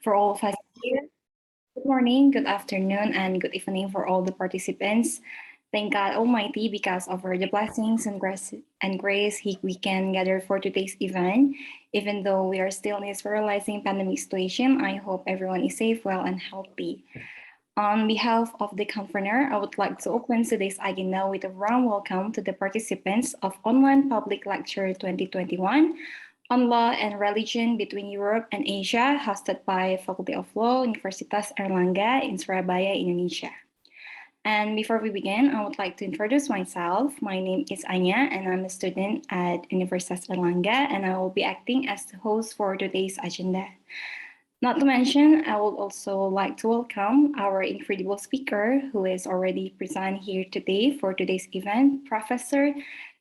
for all of us here. Good morning, good afternoon, and good evening for all the participants. Thank God Almighty because of all the blessings and grace we can gather for today's event. Even though we are still in this paralyzing pandemic situation, I hope everyone is safe, well, and healthy. On behalf of the convener, I would like to open today's agenda with a warm welcome to the participants of Online Public Lecture 2021 on Law and Religion between Europe and Asia, hosted by Faculty of Law, Universitas Airlangga in Surabaya, Indonesia. And before we begin, I would like to introduce myself. My name is Anya, and I'm a student at Universitas Airlangga, and I will be acting as the host for today's agenda. Not to mention, I would also like to welcome our incredible speaker who is already present here today for today's event, Professor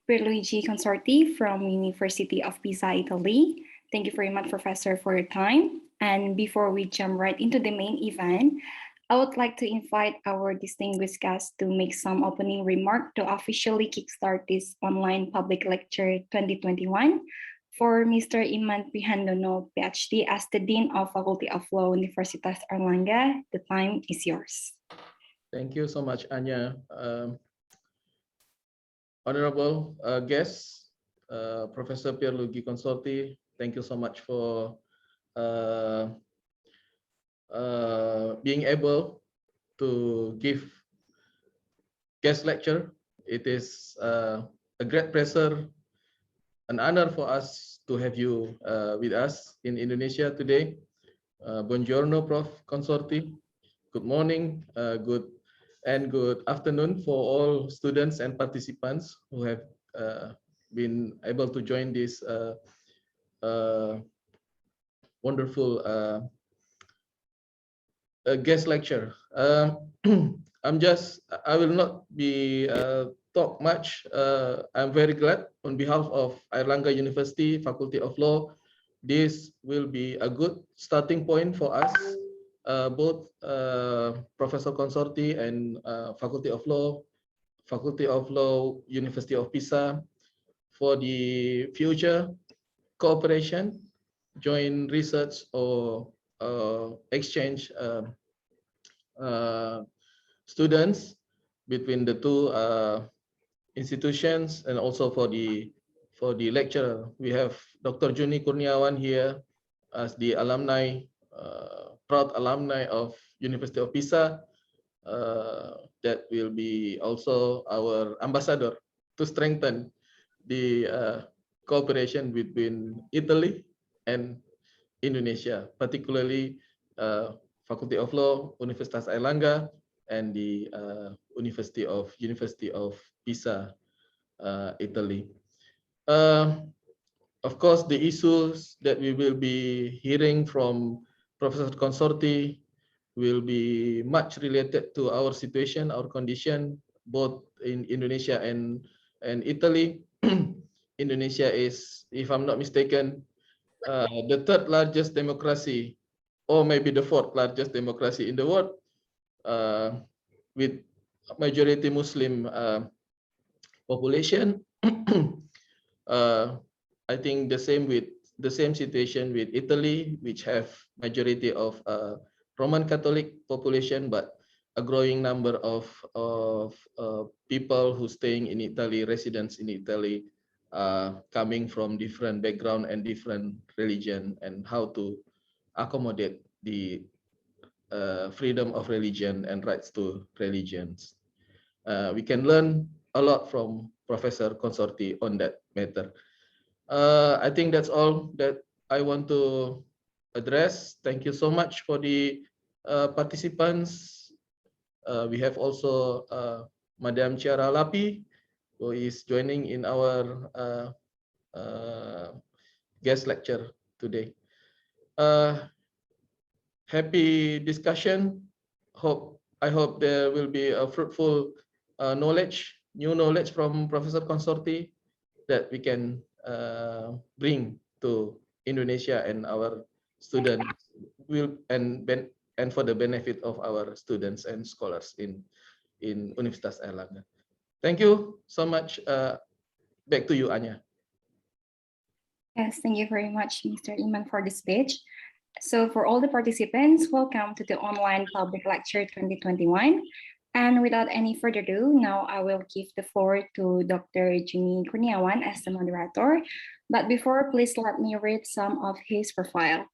Pierluigi Consorti from University of Pisa, Italy. Thank you very much, Professor, for your time. And before we jump right into the main event, I would like to invite our distinguished guests to make some opening remark to officially kickstart this online public lecture 2021. For Mr. Iman Prihandono, Ph.D. as the Dean of Faculty of Law, Universitas Airlangga, the time is yours. Thank you so much, Anya. Honorable guests, Professor Pierluigi Consorti, thank you so much for being able to give guest lecture. It is a great pleasure, an honor for us to have you with us in Indonesia today. Buongiorno, Prof. Consorti. Good morning, good afternoon for all students and participants who have been able to join this wonderful guest lecture. I will not be talk much. I'm very glad on behalf of Airlangga University Faculty of Law. This will be a good starting point for us, both Professor Consorti and Faculty of Law, University of Pisa, for the future cooperation, joint research, or exchange students between the two institutions, and also for the lecturer. We have Dr. Joeni Kurniawan here as the alumni, proud alumni of University of Pisa, that will be also our ambassador to strengthen the cooperation between Italy and Indonesia, particularly Faculty of Law, Universitas Airlangga, and the University of Pisa, Italy. Of course, the issues that we will be hearing from Professor Consorti will be much related to our situation, our condition, both in Indonesia and Italy. Indonesia is, if I'm not mistaken, the third largest democracy, or maybe the fourth largest democracy in the world, with majority Muslim population. I think the same situation with Italy, which have majority of Roman Catholic population, but a growing number of people who staying in Italy, residents in Italy, coming from different background and different religion, and how to accommodate the freedom of religion and rights to religions. We can learn a lot from Professor Consorti on that matter. I think that's all that I want to address. Thank you so much for the participants. We have also Madam Ciara Lapi, who is joining in our guest lecture today. Happy discussion. I hope there will be a fruitful new knowledge from Professor Consorti that we can bring to Indonesia and our students, and for the benefit of our students and scholars in Universitas Airlangga. Thank you so much. Back to you, Anya. Yes, thank you very much, Mr. Iman, for the speech. So for all the participants, welcome to the online public lecture 2021. And without any further ado, now I will give the floor to Dr. Joeni Kurniawan as the moderator. But before, please let me read some of his profile.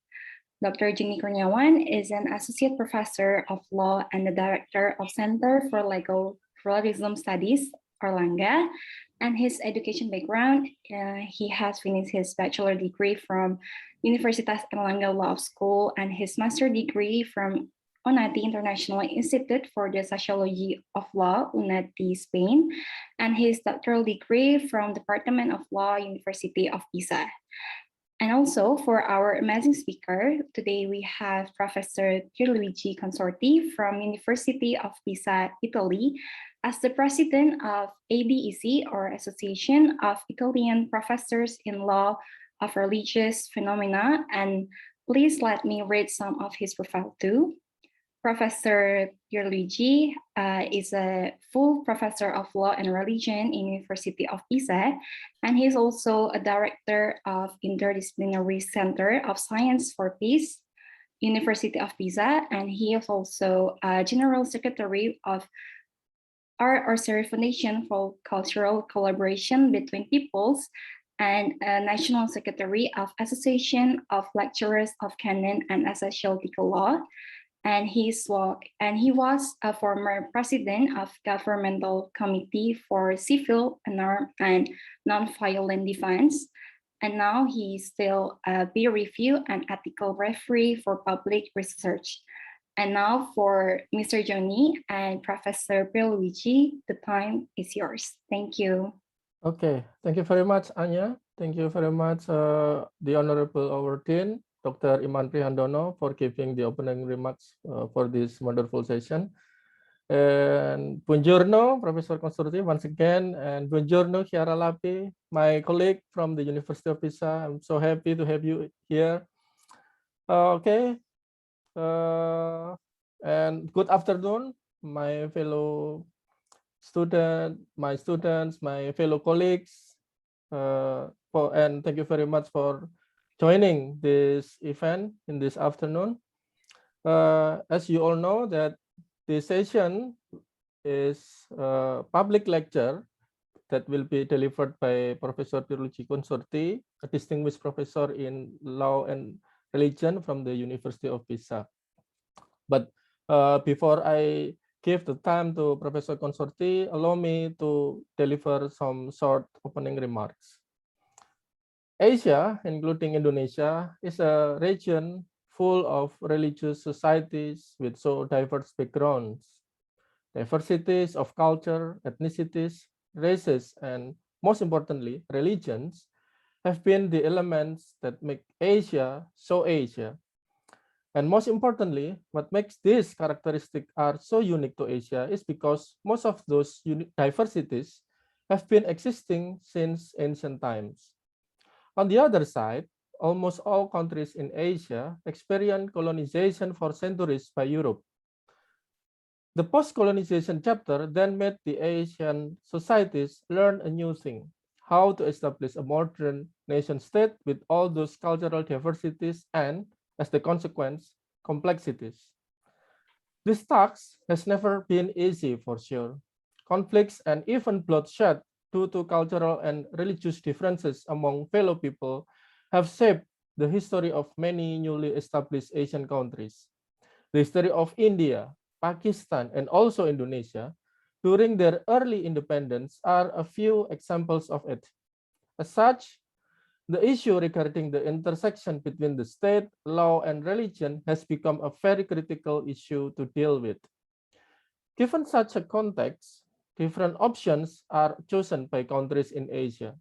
Dr. Joeni Kurniawan is an associate professor of law and the director of Center for Legal Pluralism Studies, Airlangga. And his education background, he has finished his bachelor degree from Universitas Airlangga Law School and his master degree from UNATI International Institute for the Sociology of Law, UNATI, Spain, and his doctoral degree from Department of Law, University of Pisa. And also for our amazing speaker, today we have Professor Pierluigi Consorti from University of Pisa, Italy, as the president of ABEC, or Association of Italian Professors in Law of Religious Phenomena. And please let me read some of his profile too. Professor Pierluigi is a full professor of law and religion in University of Pisa, and he's also a director of Interdisciplinary Center of Science for Peace, University of Pisa, and he is also a general secretary of Our Foundation for Cultural Collaboration Between Peoples, and a national secretary of Association of Lecturers of Canon and Ecclesiastical Law. And he was a former president of Governmental Committee for Civil, Unarmed, and Nonviolent Defense. And now he's still a peer review and ethical referee for public research. And now for Mr. Joeni and Professor Pierluigi, the time is yours. Thank you. Okay, thank you very much, Anya. Thank you very much, the Honorable our Dean, Dr. Iman Prihandono, for giving the opening remarks for this wonderful session. And buongiorno, Professor Consorti, once again, and buongiorno, Chiara Lapi, my colleague from the University of Pisa. I'm so happy to have you here. Okay, and good afternoon, my fellow students, my fellow colleagues, and thank you very much for joining this event in this afternoon. As you all know, that this session is a public lecture that will be delivered by Professor Pierluigi Consorti, a distinguished professor in law and religion from the University of Pisa. But before I give the time to Professor Consorti, allow me to deliver some short opening remarks. Asia, including Indonesia, is a region full of religious societies with so diverse backgrounds, diversities of culture, ethnicities, races, and most importantly, religions have been the elements that make Asia so Asia. And most importantly, what makes these characteristics are so unique to Asia is because most of those diversities have been existing since ancient times. On the other side, almost all countries in Asia experienced colonization for centuries by Europe. The post-colonization chapter then made the Asian societies learn a new thing, how to establish a modern nation state with all those cultural diversities and, as the consequence, complexities. This task has never been easy for sure. Conflicts and even bloodshed due to cultural and religious differences among fellow people have shaped the history of many newly established Asian countries. The history of India, Pakistan, and also Indonesia during their early independence are a few examples of it. As such, the issue regarding the intersection between the state, law, and religion has become a very critical issue to deal with. Given such a context, different options are chosen by countries in Asia.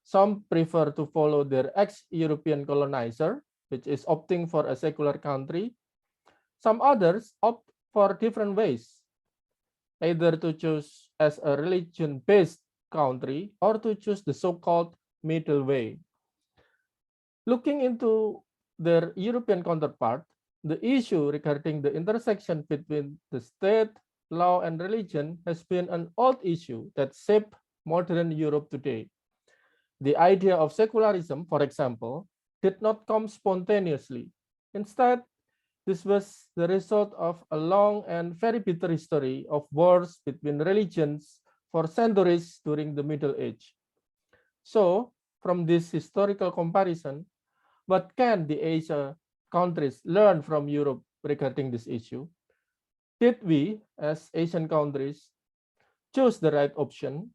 Some prefer to follow their ex-European colonizer, which is opting for a secular country. Some others opt for different ways, either to choose as a religion-based country or to choose the so-called middle way. Looking into their European counterpart, the issue regarding the intersection between the state, law, and religion has been an old issue that shaped modern Europe today. The idea of secularism, for example, did not come spontaneously. Instead, this was the result of a long and very bitter history of wars between religions for centuries during the Middle Age. So, from this historical comparison, what can the Asia countries learn from Europe regarding this issue? Did we, as Asian countries, choose the right option?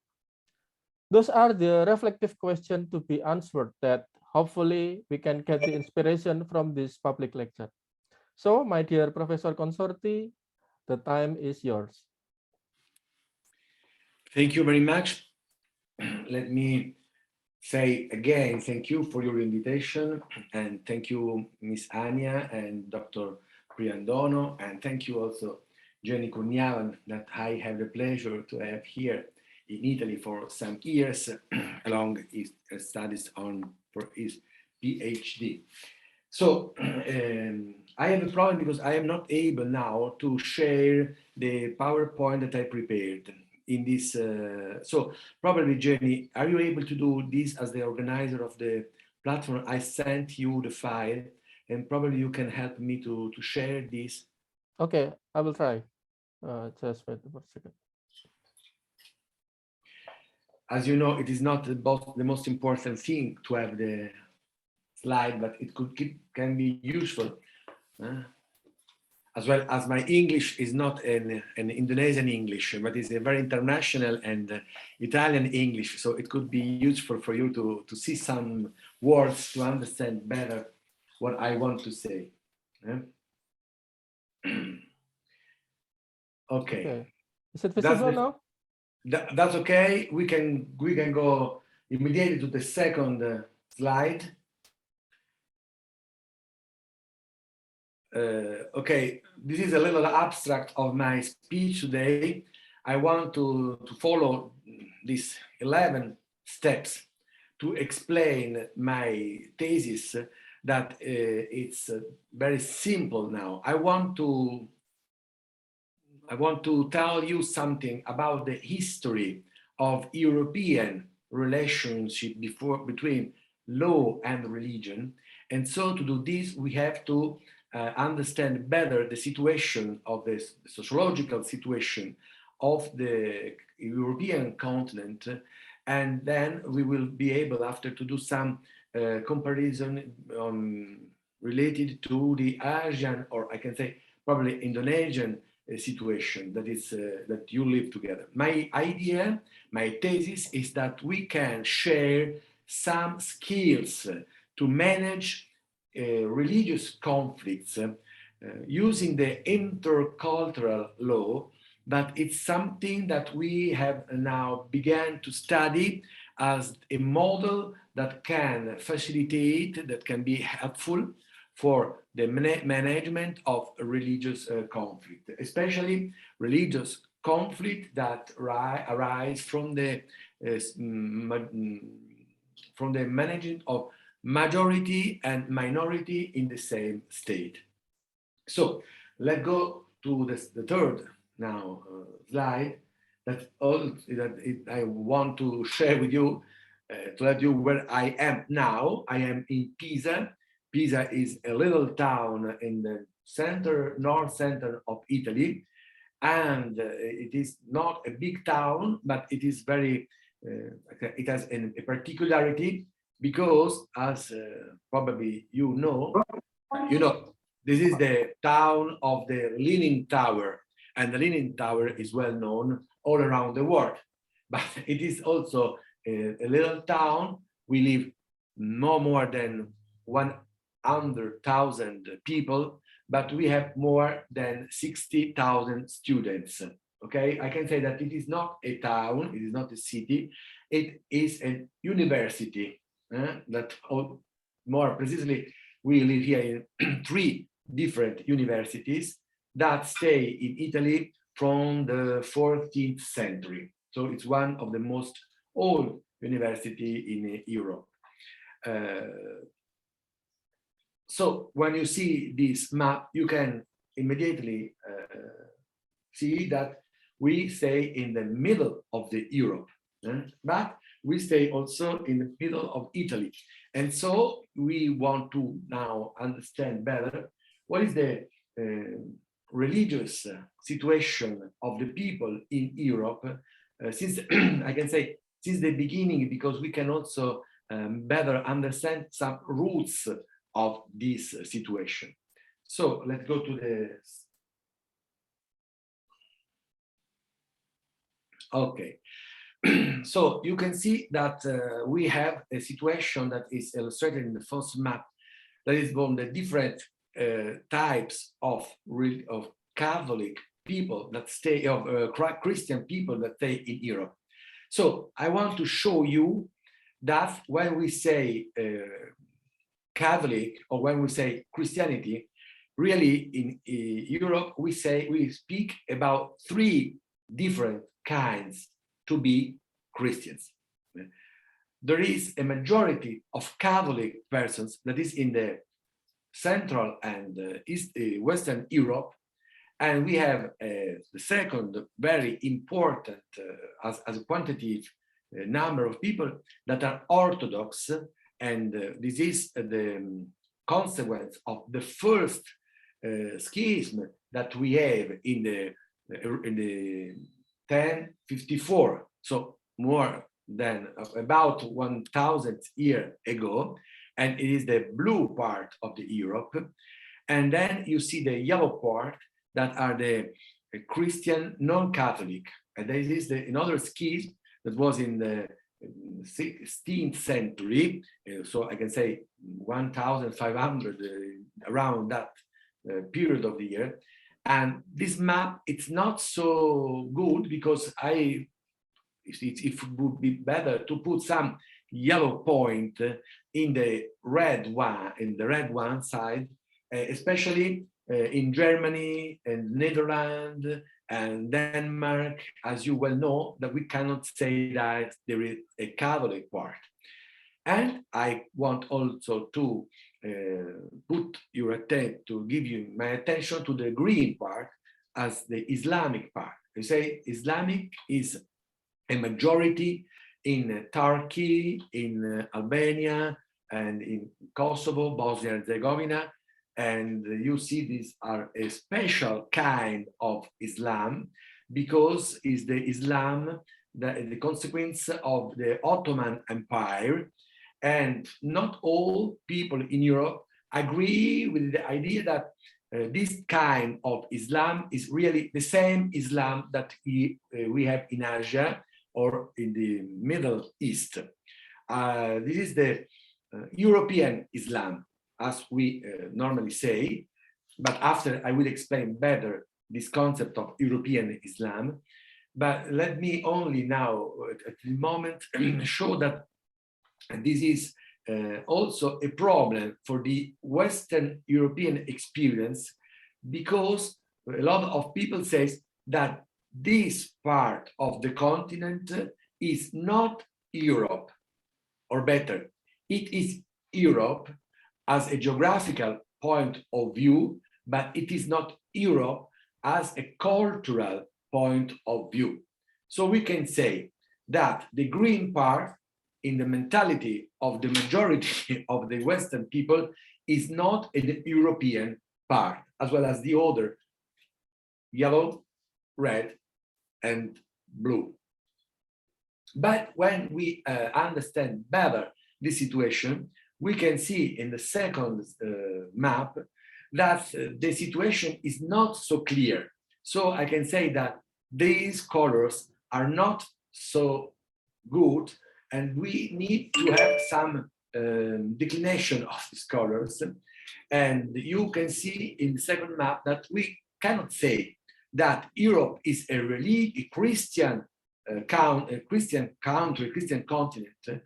Those are the reflective questions to be answered that hopefully we can get the inspiration from this public lecture. So, my dear Professor Consorti, the time is yours. Thank you very much. Let me say again, thank you for your invitation, and thank you, Ms. Ania and Dr. Priandono, and thank you also, Joeni Kurniawan, that I have the pleasure to have here in Italy for some years, along his studies for his Ph.D. So I have a problem because I am not able now to share the PowerPoint that I prepared in this. So probably, Jenny, are you able to do this as the organizer of the platform? I sent you the file, and probably you can help me to share this. Okay, I will try. Just wait for a second. As you know, it is not the most important thing to have the slide, but it can be useful. As well as my English is not an Indonesian English, but it's a very international and Italian English. So it could be useful for you to see some words to understand better what I want to say. Okay. Is it visible now? That's okay. We can go immediately to the second slide. Okay, this is a little abstract of my speech today. I want to follow these 11 steps to explain my thesis that it's very simple now. I want to tell you something about the history of European relationship between law and religion. And so to do this, we have to understand better the situation of the sociological situation of the European continent, and then we will be able after to do some comparison related to the Asian, or I can say probably Indonesian situation that is that you live together. My idea, my thesis is that we can share some skills to manage religious conflicts using the intercultural law, but it's something that we have now begun to study as a model that can facilitate, that can be helpful for the management of religious conflict, especially religious conflict that arise from the management of majority and minority in the same state. So let's go to the third now slide that I want to share with you to let you where I am now. I am in Pisa. Pisa is a little town in the north center of Italy, and it is not a big town, but it is very. It has a particularity because, as probably you know, this is the town of the Leaning Tower, and the Leaning Tower is well known all around the world. But it is also a little town. We live no more than 100,000 people, but we have more than 60,000 students. Okay, I can say that it is not a town, it is not a city, it is a university. That more precisely, we live here in 3 different universities that stay in Italy from the 14th century. So it's one of the most old university in Europe. So when you see this map, you can immediately see that we stay in the middle of the Europe. But we stay also in the middle of Italy. And so we want to now understand better what is the religious situation of the people in Europe since, I can say, since the beginning, because we can also better understand some roots of this situation. So let's go to the... Okay. So you can see that we have a situation that is illustrated in the first map, that is from the different types of Catholic people that stay, of Christian people that stay in Europe. So I want to show you that when we say Catholic or when we say Christianity, really in Europe we speak about three different kinds to be Christians. There is a majority of Catholic persons that is in the Central and Western Europe, and we have the second very important as a quantitative number of people that are Orthodox, and this is the consequence of the first schism that we have in the 1054, so more than about 1,000 years ago, and it is the blue part of the Europe. And then you see the yellow part that are the Christian non-Catholic, and this is another schism that was in the 16th century, so I can say 1,500 around that period of the year. And this map, it's not so good because it would be better to put some yellow point in the red one side, especially in Germany and Netherlands and Denmark, as you well know, that we cannot say that there is a Catholic part. And I want also to give you my attention to the green part as the Islamic part. You say Islamic is a majority in Turkey, in Albania, and in Kosovo, Bosnia and Herzegovina. And you see these are a special kind of Islam because it's the Islam, the consequence of the Ottoman Empire. And not all people in Europe agree with the idea that this kind of Islam is really the same Islam that we have in Asia or in the Middle East. This is the European Islam, as we normally say, but after I will explain better this concept of European Islam. But let me only now, at the moment, show that this is also a problem for the Western European experience, because a lot of people say that this part of the continent is not Europe, or better, it is Europe as a geographical point of view, but it is not Europe as a cultural point of view. So we can say that the green part in the mentality of the majority of the Western people is not an European part, as well as the other yellow, red, and blue. But when we understand better the situation, we can see in the second map that the situation is not so clear. So I can say that these colors are not so good, and we need to have some declination of these colors. And you can see in the second map that we cannot say that Europe is a Christian Christian country, Christian continent,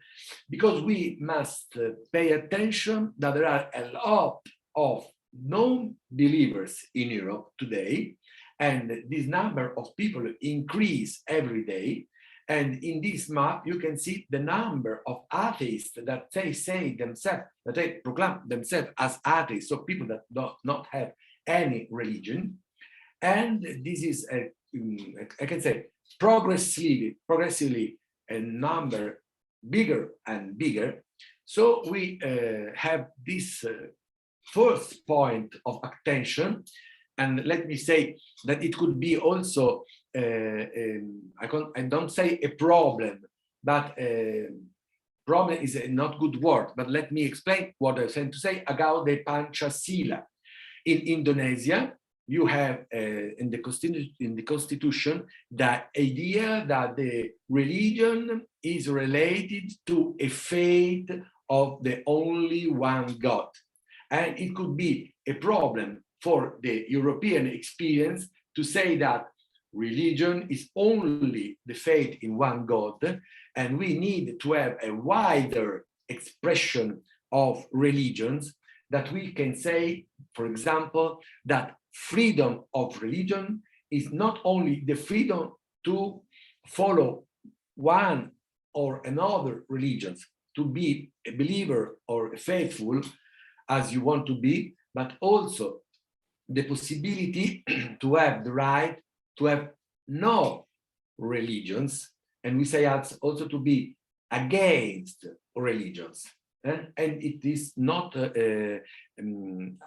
because we must pay attention that there are a lot of non-believers in Europe today, and this number of people increase every day. And in this map, you can see the number of atheists that they say themselves, that they proclaim themselves as atheists, so people that do not have any religion. And this is, I can say, progressively a number bigger and bigger. So we have this first point of attention, and let me say that it could be also, I don't say a problem, but problem is a not good word, but let me explain what I was trying to say about the Pancasila. In Indonesia, you have in the constitution the idea that the religion is related to a faith of the only one God. And it could be a problem for the European experience to say that religion is only the faith in one God, and we need to have a wider expression of religions, that we can say, for example, that freedom of religion is not only the freedom to follow one or another religions, to be a believer or a faithful as you want to be, but also the possibility to have the right to have no religions, and we say also to be against religions. And it is not, it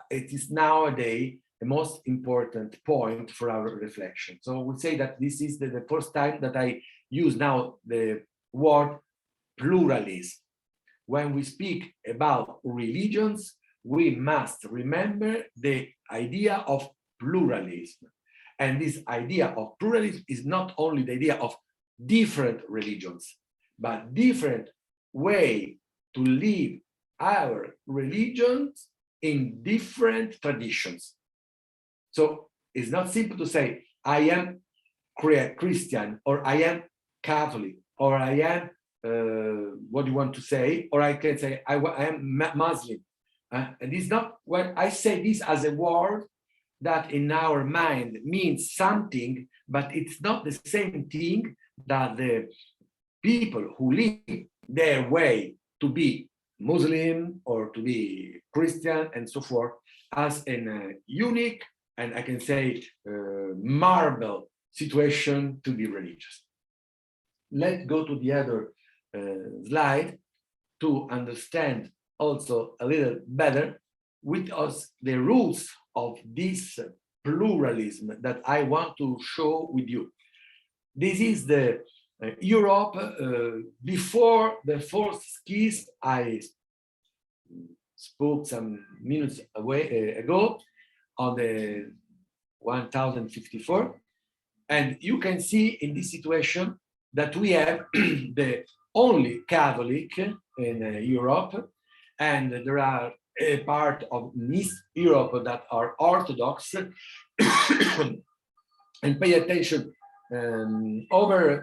is nowadays the most important point for our reflection. So I would say that this is the first time that I use now the word pluralism. When we speak about religions, we must remember the idea of pluralism. And this idea of pluralism is not only the idea of different religions, but different way to live our religions in different traditions. So it's not simple to say, I am Christian, or I am Catholic, or I am, what do you want to say? Or I can say, I am Muslim. And it's not, when I say this as a word that in our mind means something, but it's not the same thing that the people who live their way to be Muslim or to be Christian and so forth as a unique, and I can say marble situation to be religious. Let's go to the other slide to understand also a little better with us the rules of this pluralism that I want to show with you. This is the Europe before the first skis I spoke some minutes ago on the 1054. And you can see in this situation that we have the only Catholic in Europe, and there are a part of East Europe that are Orthodox. And pay attention overall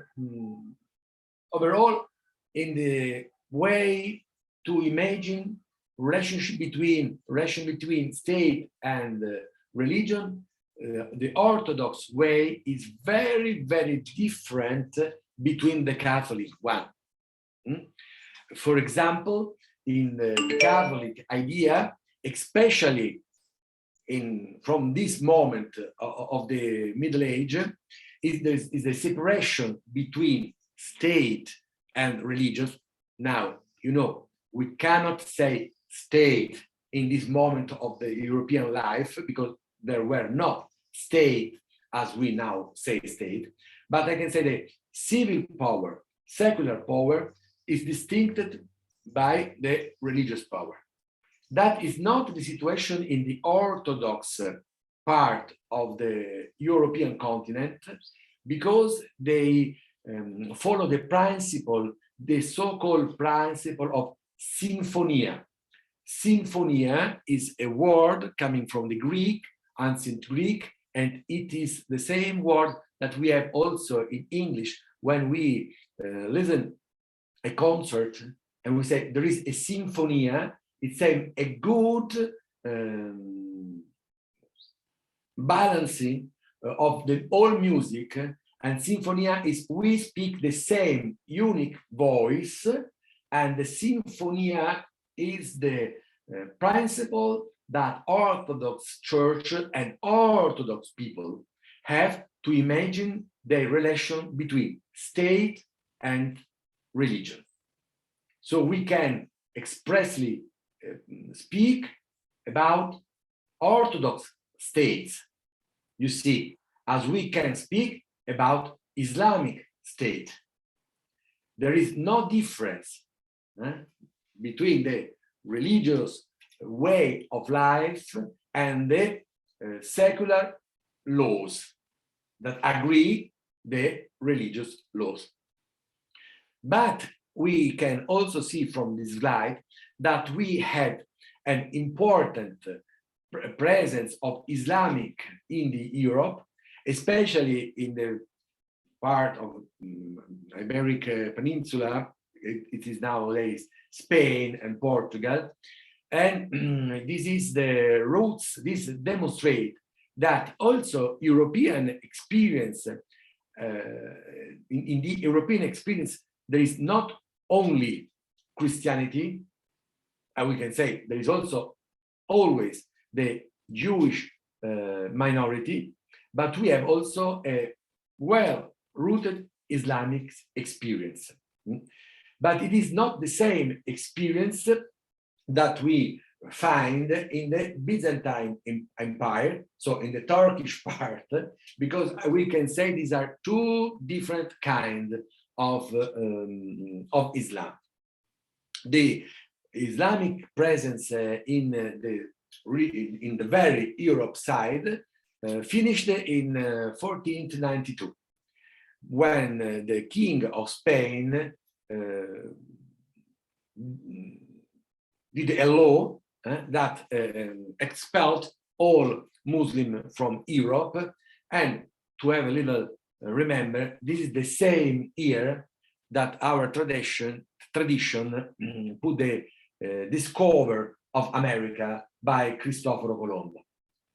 in the way to imagine relation between state and religion. The Orthodox way is very, very different between the Catholic one. For example, in the Catholic idea, especially from this moment of the Middle Age, is a separation between state and religion. Now, you know, we cannot say state in this moment of the European life because there were no state as we now say state, but I can say the civil power, secular power is distincted by the religious power. That is not the situation in the Orthodox part of the European continent, because they follow the principle, the so-called principle of sinfonia. Sinfonia is a word coming from the Greek, ancient Greek, and it is the same word that we have also in English when we listen a concert and we say there is a sinfonia. It's a good balancing of the all music, and sinfonia is we speak the same unique voice, and the sinfonia is the principle that Orthodox Church and Orthodox people have to imagine the relation between state and religion. So we can expressly speak about Orthodox states, you see, as we can speak about Islamic state. There is no difference between the religious way of life and the secular laws that agree the religious laws. But we can also see from this slide that we had an important presence of Islamic in the Europe, especially in the part of Iberic Peninsula. It is nowadays Spain and Portugal. And this is the roots, this demonstrate that also European experience, in the European experience, there is not only Christianity, and we can say there is also always the Jewish minority, but we have also a well-rooted Islamic experience. But it is not the same experience that we find in the Byzantine Empire, so in the Turkish part, because we can say these are two different kinds of Islam. The Islamic presence in the very Europe side finished in 1492, when the King of Spain did a law that expelled all Muslims from Europe. And to have a little remember, this is the same year that our tradition put the discovery of America by Cristoforo Colombo.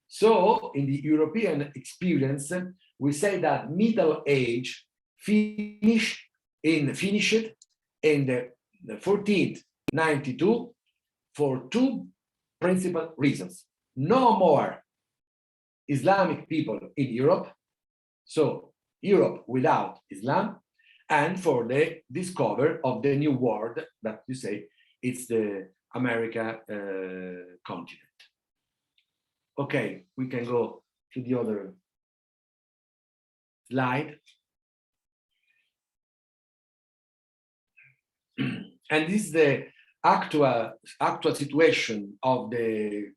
So in the European experience, we say that Middle Age finished in the 1492 for two principal reasons. No more Islamic people in Europe, so Europe without Islam, and for the discovery of the new world that you say it's the America continent. Okay, we can go to the other slide. And this is the actual situation of the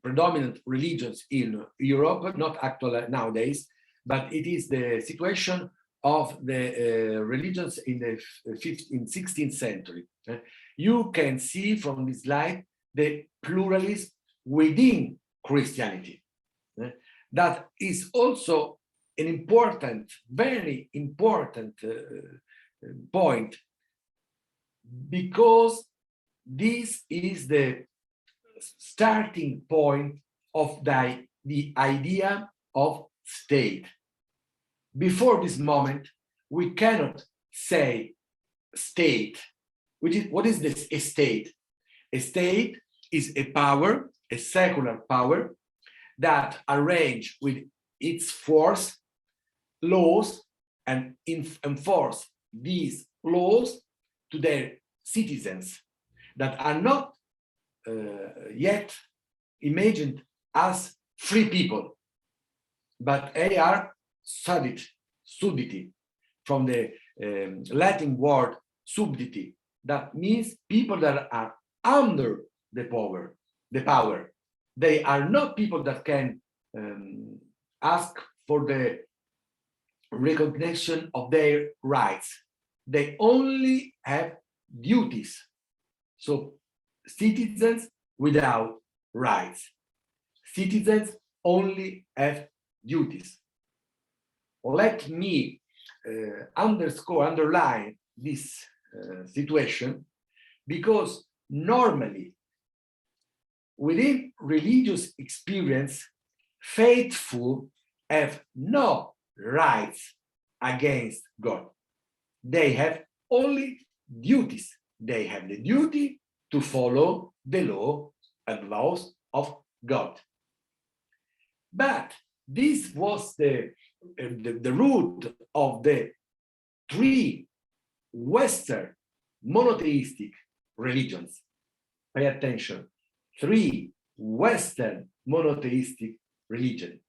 predominant religions in Europe, not actual nowadays, but it is the situation of the religions in the 16th century. You can see from this slide the pluralism within Christianity. That is also an important, very important point, because this is the starting point of the idea of state. Before this moment, we cannot say state. What is this a state? A state is a power, a secular power, that arrange with its force laws and enforce these laws to their citizens that are not yet imagined as free people, but they are sudditi, from the Latin word subditi, that means people that are under the power. They are not people that can ask for the recognition of their rights. They only have duties. So citizens without rights. Citizens only have duties. Let me underline this situation, because normally within religious experience, faithful have no rights against God. They have only duties. They have the duty to follow the law and laws of God. But this was the root of the three Western monotheistic religions. Pay attention. 3 Western monotheistic religions: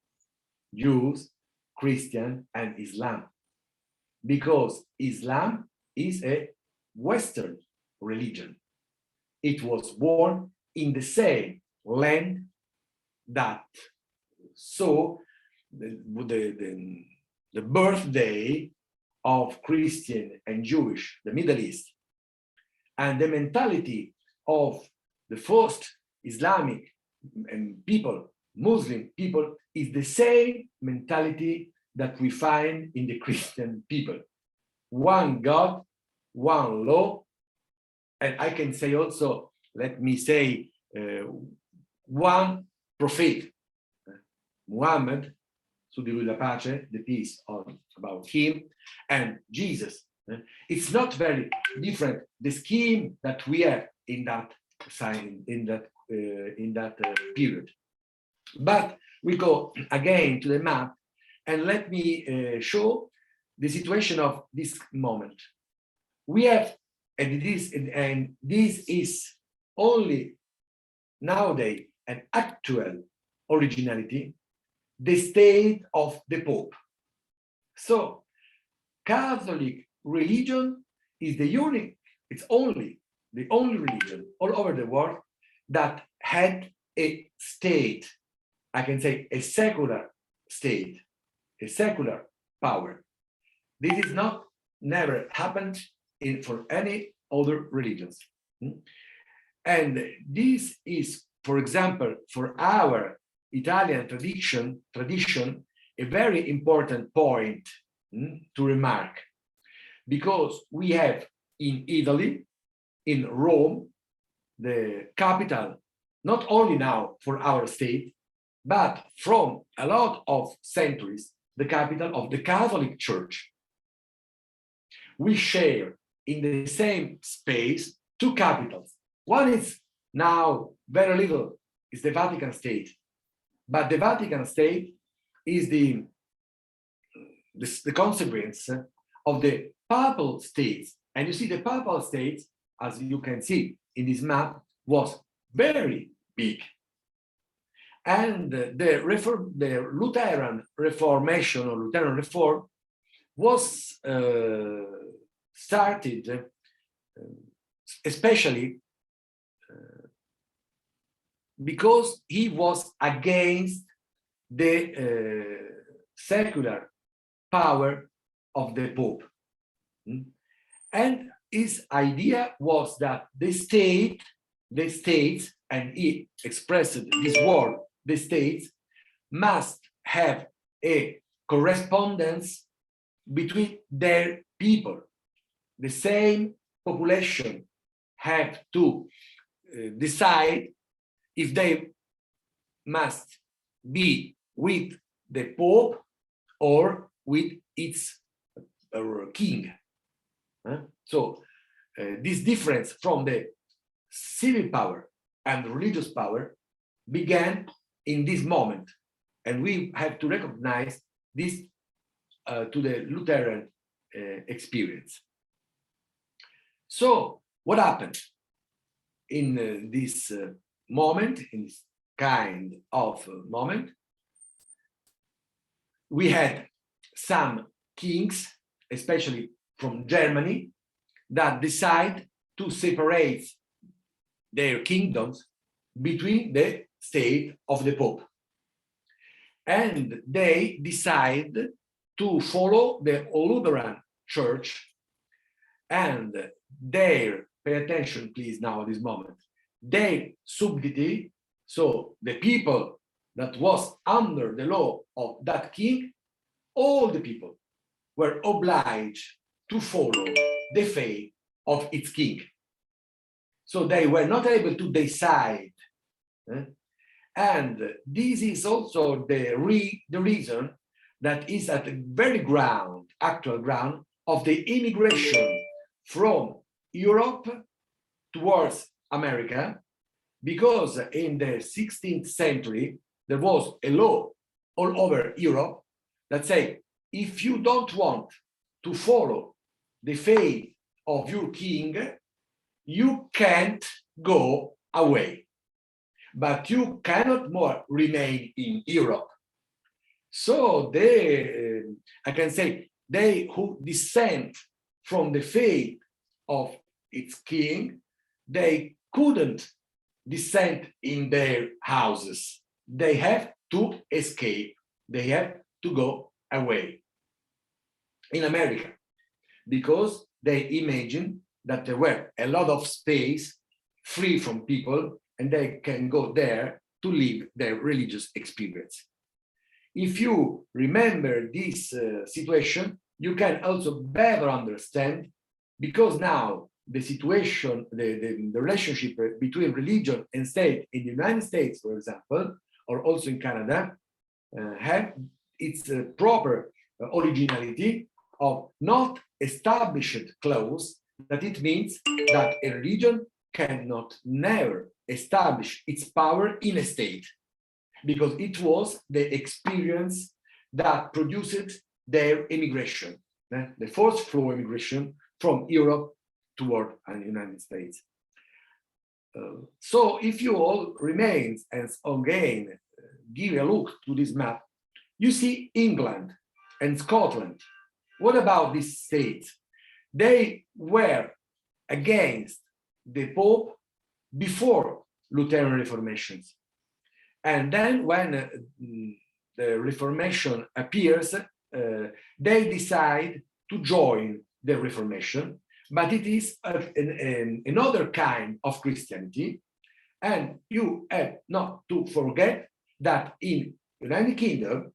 Jews, Christian, and Islam. Because Islam is a Western religion. It was born in the same land that saw the birthday of Christian and Jewish, the Middle East. And the mentality of the first Islamic people, Muslim people, is the same mentality that we find in the Christian people. One God, one law, and I can say also, let me say, one prophet, Muhammad, su di lui la pace, the peace about him, and Jesus. It's not very different, the scheme that we have in that sign, in that period. But we go again to the map, and let me show the situation of this moment. We have, and this is only nowadays an actual originality, the state of the Pope. So Catholic religion is the only religion all over the world that had a state, I can say a secular state, a secular power. This is never happened for any other religions. And this is, for example, for our Italian tradition, a very important point to remark, because we have in Italy, in Rome, the capital, not only now for our state, but from a lot of centuries, the capital of the Catholic Church. We share in the same space 2 capitals. One is now very little, is the Vatican State. But the Vatican State is the consequence of the Papal States. And you see, the Papal States, as you can see in this map, was very big. And the Lutheran Reformation or Lutheran Reform was started especially because he was against the secular power of the Pope. And his idea was that the states, and he expressed this word, the states, must have a correspondence between their people. The same population have to decide if they must be with the Pope or with its king. So this difference from the civil power and religious power began in this moment, and we have to recognize this to the Lutheran experience. So what happened in this moment, in this kind of moment? We had some kings, especially from Germany, that decide to separate their kingdoms between the state of the Pope. And they decide to follow the Lutheran Church, and their, pay attention please now at this moment, their subjects, so the people that was under the law of that king, all the people were obliged to follow the faith of its king. So they were not able to decide. And this is also the reason that is at the very ground, actual ground, of the immigration from Europe towards America, because in the 16th century, there was a law all over Europe that say, if you don't want to follow the faith of your king, you can't go away, but you cannot more remain in Europe. So they, I can say, they who dissent from the faith of its king, they couldn't dissent in their houses. They have to escape. They have to go away. In America, because they imagined that there were a lot of space free from people and they can go there to live their religious experience. If you remember this situation, you can also better understand, because now the situation, the relationship between religion and state in the United States, for example, or also in Canada, have its proper originality of not established clause, that it means that a religion cannot never establish its power in a state, because it was the experience that produced their immigration, the forced flow immigration from Europe toward the United States. So if you all remain and again give a look to this map, you see England and Scotland. What about these states? They were against the Pope before Lutheran Reformations. And then when the Reformation appears, they decide to join the Reformation, but it is another kind of Christianity. And you have not to forget that in the United Kingdom,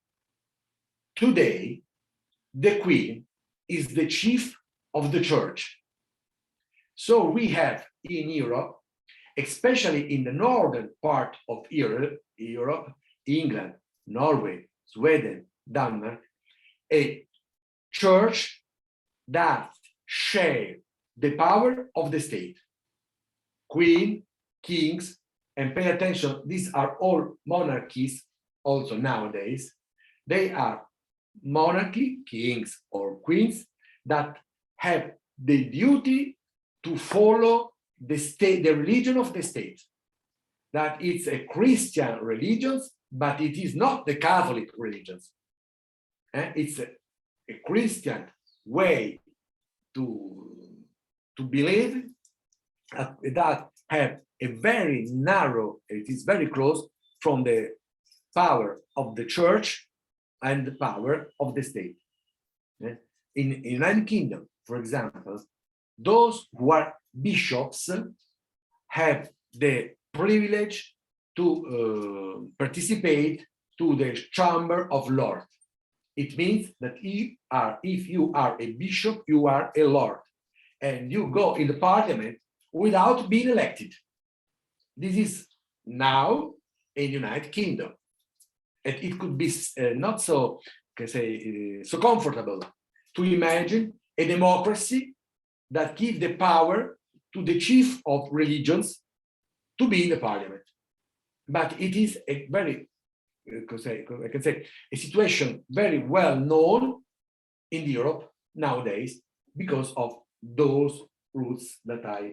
today, the Queen is the chief of the church. So we have in Europe, especially in the northern part of Europe, England, Norway, Sweden, Denmark, a church that share the power of the state. Queen, kings, and pay attention, these are all monarchies also nowadays. They are monarchy, kings or queens, that have the duty to follow the state, the religion of the state. That it's a Christian religion, but it is not the Catholic religion. It's a Christian way to believe that have a very narrow, it is very close from the power of the church and the power of the state. In the United Kingdom, for example, those who are bishops have the privilege to participate to the Chamber of Lords. It means that if you are a bishop, you are a lord, and you go in the parliament without being elected. This is now in the United Kingdom. And it could be not so, so comfortable to imagine a democracy that gives the power to the chief of religions to be in the parliament. But it is a very, I can say, a situation very well known in Europe nowadays because of those roots that I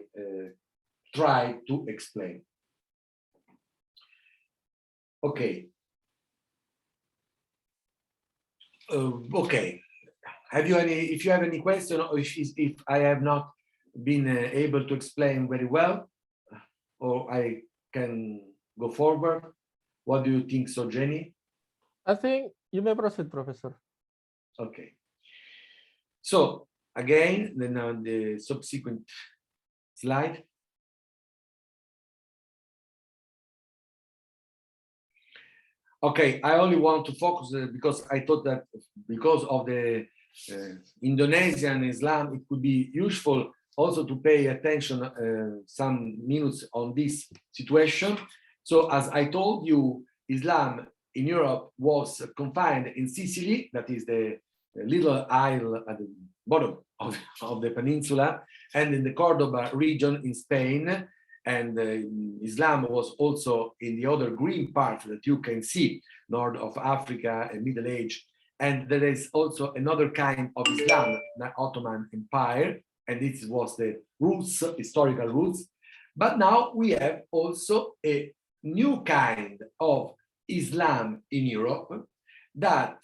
tried to explain. Okay. Okay. Have you any? If you have any question, or if I have not been able to explain very well, or I can go forward. What do you think, so Joeni? I think you may proceed, Professor. Okay. So again, then the subsequent slide. Okay, I only want to focus because I thought that because of the Indonesian Islam, it could be useful also to pay attention some minutes on this situation. So as I told you, Islam in Europe was confined in Sicily, that is the little isle at the bottom of the peninsula, and in the Cordoba region in Spain. And Islam was also in the other green part that you can see, north of Africa and Middle Age. And there is also another kind of Islam, the Ottoman Empire, and this was the roots, historical roots. But now we have also a new kind of Islam in Europe that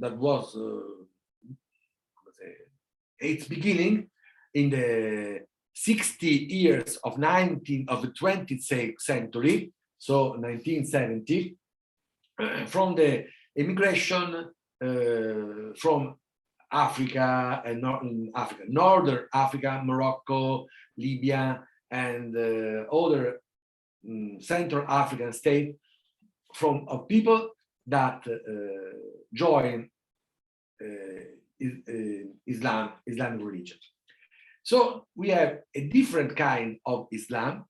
was its beginning in the 60 years of the 20th century, so 1970, from the immigration from Africa and Northern Africa, Morocco, Libya, and other Central African states, from people that join Islamic religion. So we have a different kind of Islam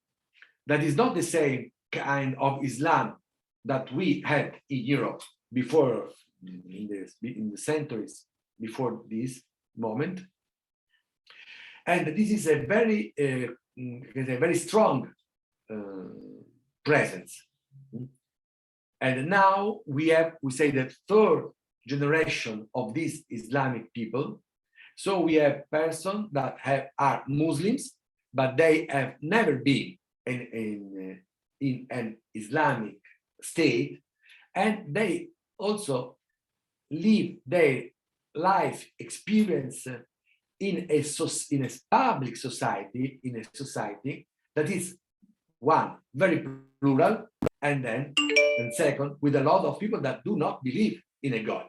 that is not the same kind of Islam that we had in Europe before, in the centuries before this moment. And this is a very strong presence. And now we say the third generation of these Islamic people. So we have persons that are Muslims, but they have never been in an Islamic state, and they also live their life experience in a public society, in a society that is, one, very plural, and second, with a lot of people that do not believe in a God.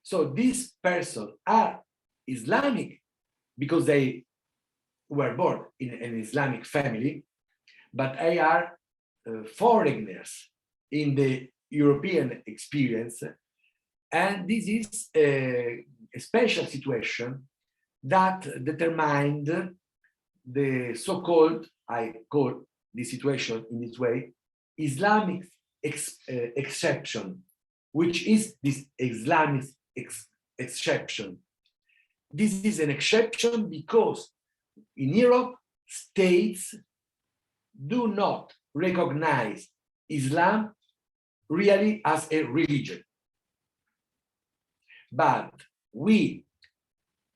So these persons are Islamic because they were born in an Islamic family, but they are foreigners in the European experience. And this is a special situation that determined the so-called, I call this situation in this way, Islamic exception, which is this Islamic exception. This is an exception because in Europe, states do not recognize Islam really as a religion. But we,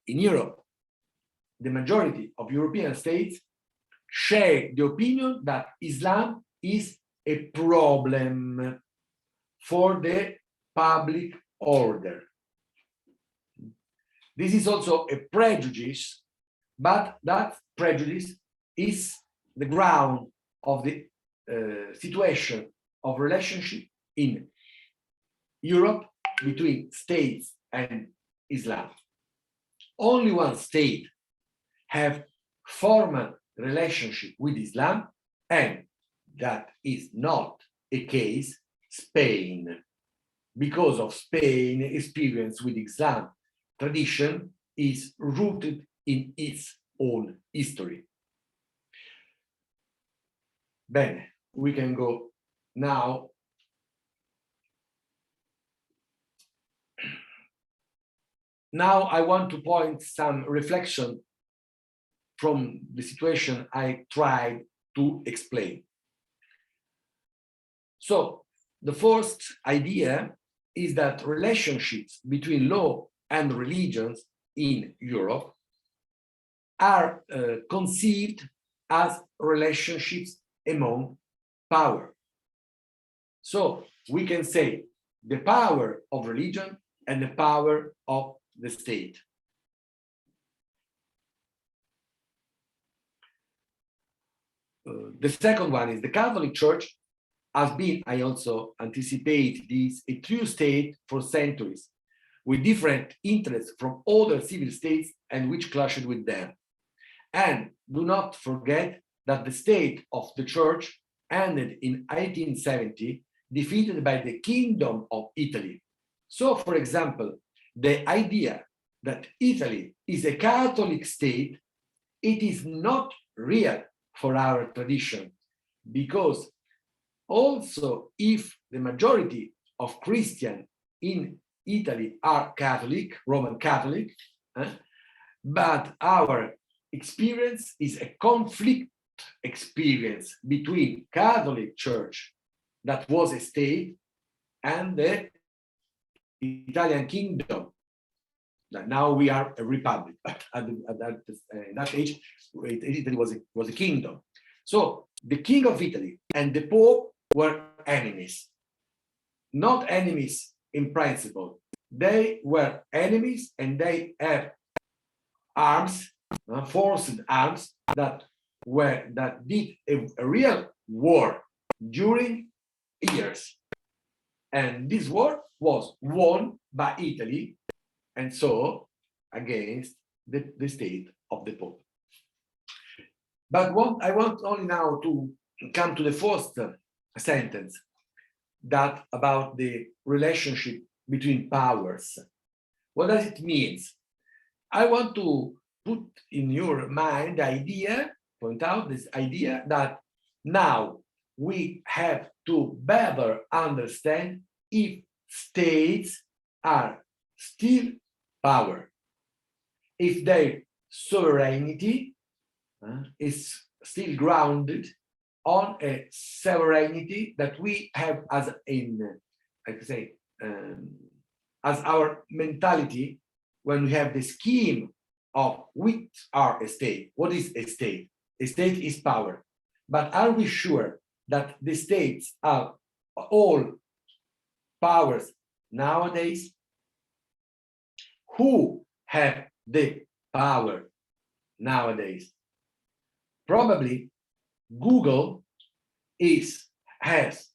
in Europe, the majority of European states share the opinion that Islam is a problem for the public order. This is also a prejudice, but that prejudice is the ground of the situation of relationship in Europe between states and Islam. Only one state have formal relationship with Islam, and that is not a case, Spain. Because of Spain experience with Islam, tradition is rooted in its own history. Bene, we can go now. Now I want to point some reflection from the situation I tried to explain. So the first idea is that relationships between law and religions in Europe are conceived as relationships among power. So we can say the power of religion and the power of the state. The second one is the Catholic Church has been, I also anticipate this, a true state for centuries, with different interests from other civil states and which clashed with them. And do not forget that the state of the Church ended in 1870, defeated by the Kingdom of Italy. So, for example, the idea that Italy is a Catholic state, it is not real for our tradition, because also if the majority of Christians in Italy are Catholic, Roman Catholic, but our experience is a conflict experience between Catholic Church, that was a state, and the Italian kingdom, Now we are a republic, but at that age, Italy was a kingdom. So the king of Italy and the Pope were enemies, not enemies in principle. They were enemies, and they have arms, forced arms that did a real war during years, and this war was won by Italy, and so against the state of the Pope. But I want only now to come to the first sentence, that about the relationship between powers. What does it mean? I want to put in your mind the idea, point out this idea that now we have to better understand if states are still power, if their sovereignty is still grounded on a sovereignty that we have as as our mentality when we have the scheme of which are a state. What is a state? A state is power. But are we sure that the states are all powers nowadays? Who have the power nowadays? Probably Google has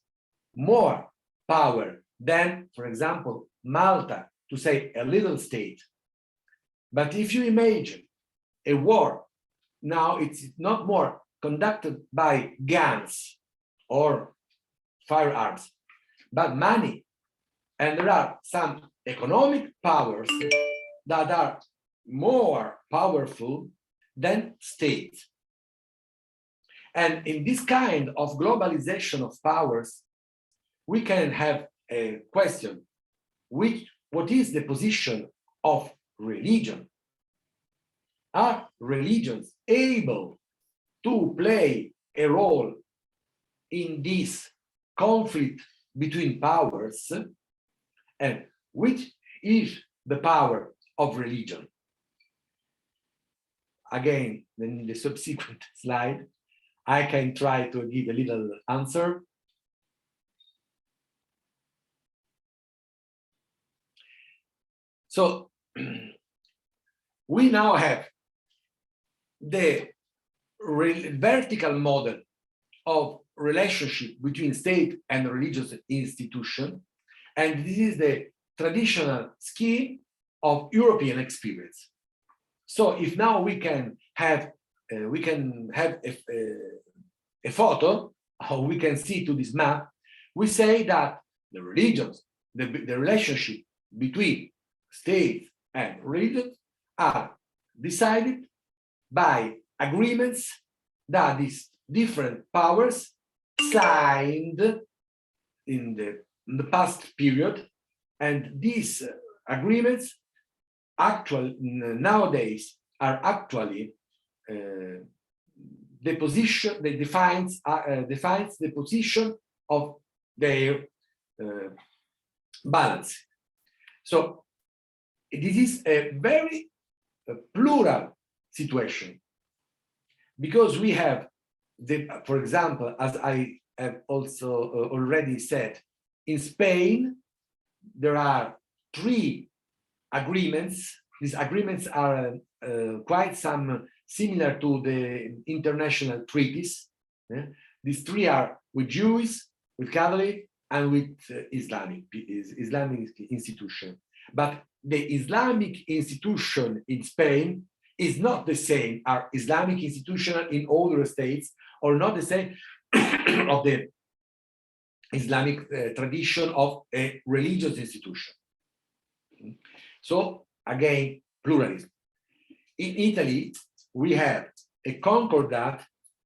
more power than, for example, Malta, to say a little state. But if you imagine a war, now it's not more conducted by guns or firearms, but money. And there are some economic powers that are more powerful than states. And in this kind of globalization of powers, we can have a question: what is the position of religion? Are religions able to play a role in this conflict between powers? And which is the power of religion? Again, in the subsequent slide, I can try to give a little answer. So we now have the vertical model of relationship between state and religious institution, and this is the traditional scheme of European experience. So if now we can have a photo, how we can see to this map, we say that the religions, the relationship between states and religions are decided by agreements that these different powers signed in the past period, and these agreements nowadays are actually the position, they defines the position of their balance. So this is a very plural situation, because we have for example, as I have also already said, in Spain there are 3 agreements. These agreements are quite similar to the international treaties. These 3 are with Jews, with Catholic, and with Islamic institution. But the Islamic institution in Spain is not the same as Islamic institution in other states, or not the same of the Islamic tradition of a religious institution. So again, pluralism. In Italy, we have a concordat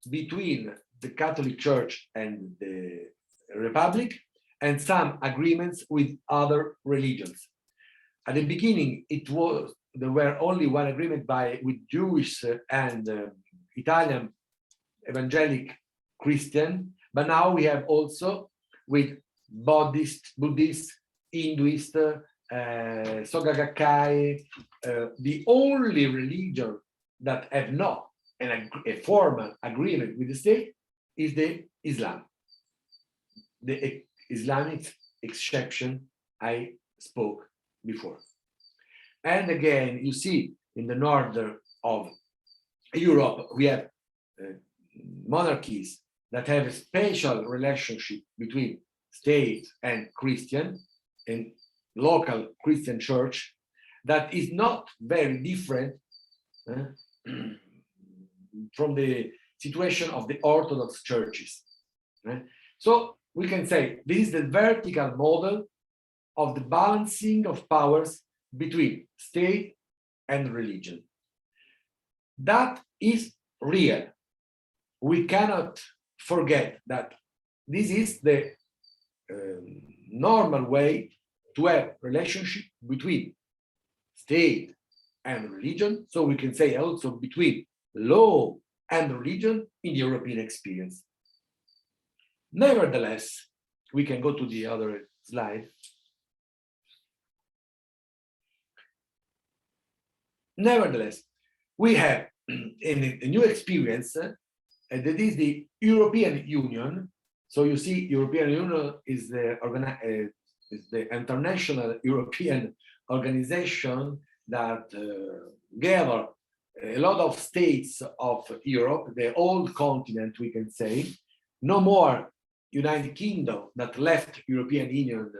between the Catholic Church and the Republic, and some agreements with other religions. At the beginning, there were only one agreement with Jewish and Italian evangelic Christian, but now we have also with Buddhist, Hinduist, Soga Gakkai, the only religion that have not a formal agreement with the state is the Islam. The Islamic exception I spoke before. And again, you see in the north of Europe, we have monarchies that have a special relationship between state and Christian and local Christian church that is not very different from the situation of the Orthodox churches. So we can say this is the vertical model of the balancing of powers between state and religion. That is real. We cannot forget that this is the normal way to have relationship between state and religion. So we can say also between law and religion in the European experience. Nevertheless, we can go to the other slide. Nevertheless, we have a new experience, that is the European Union. So you see, European Union is the international European organization that gather a lot of states of Europe, the old continent, we can say. No more United Kingdom that left European Union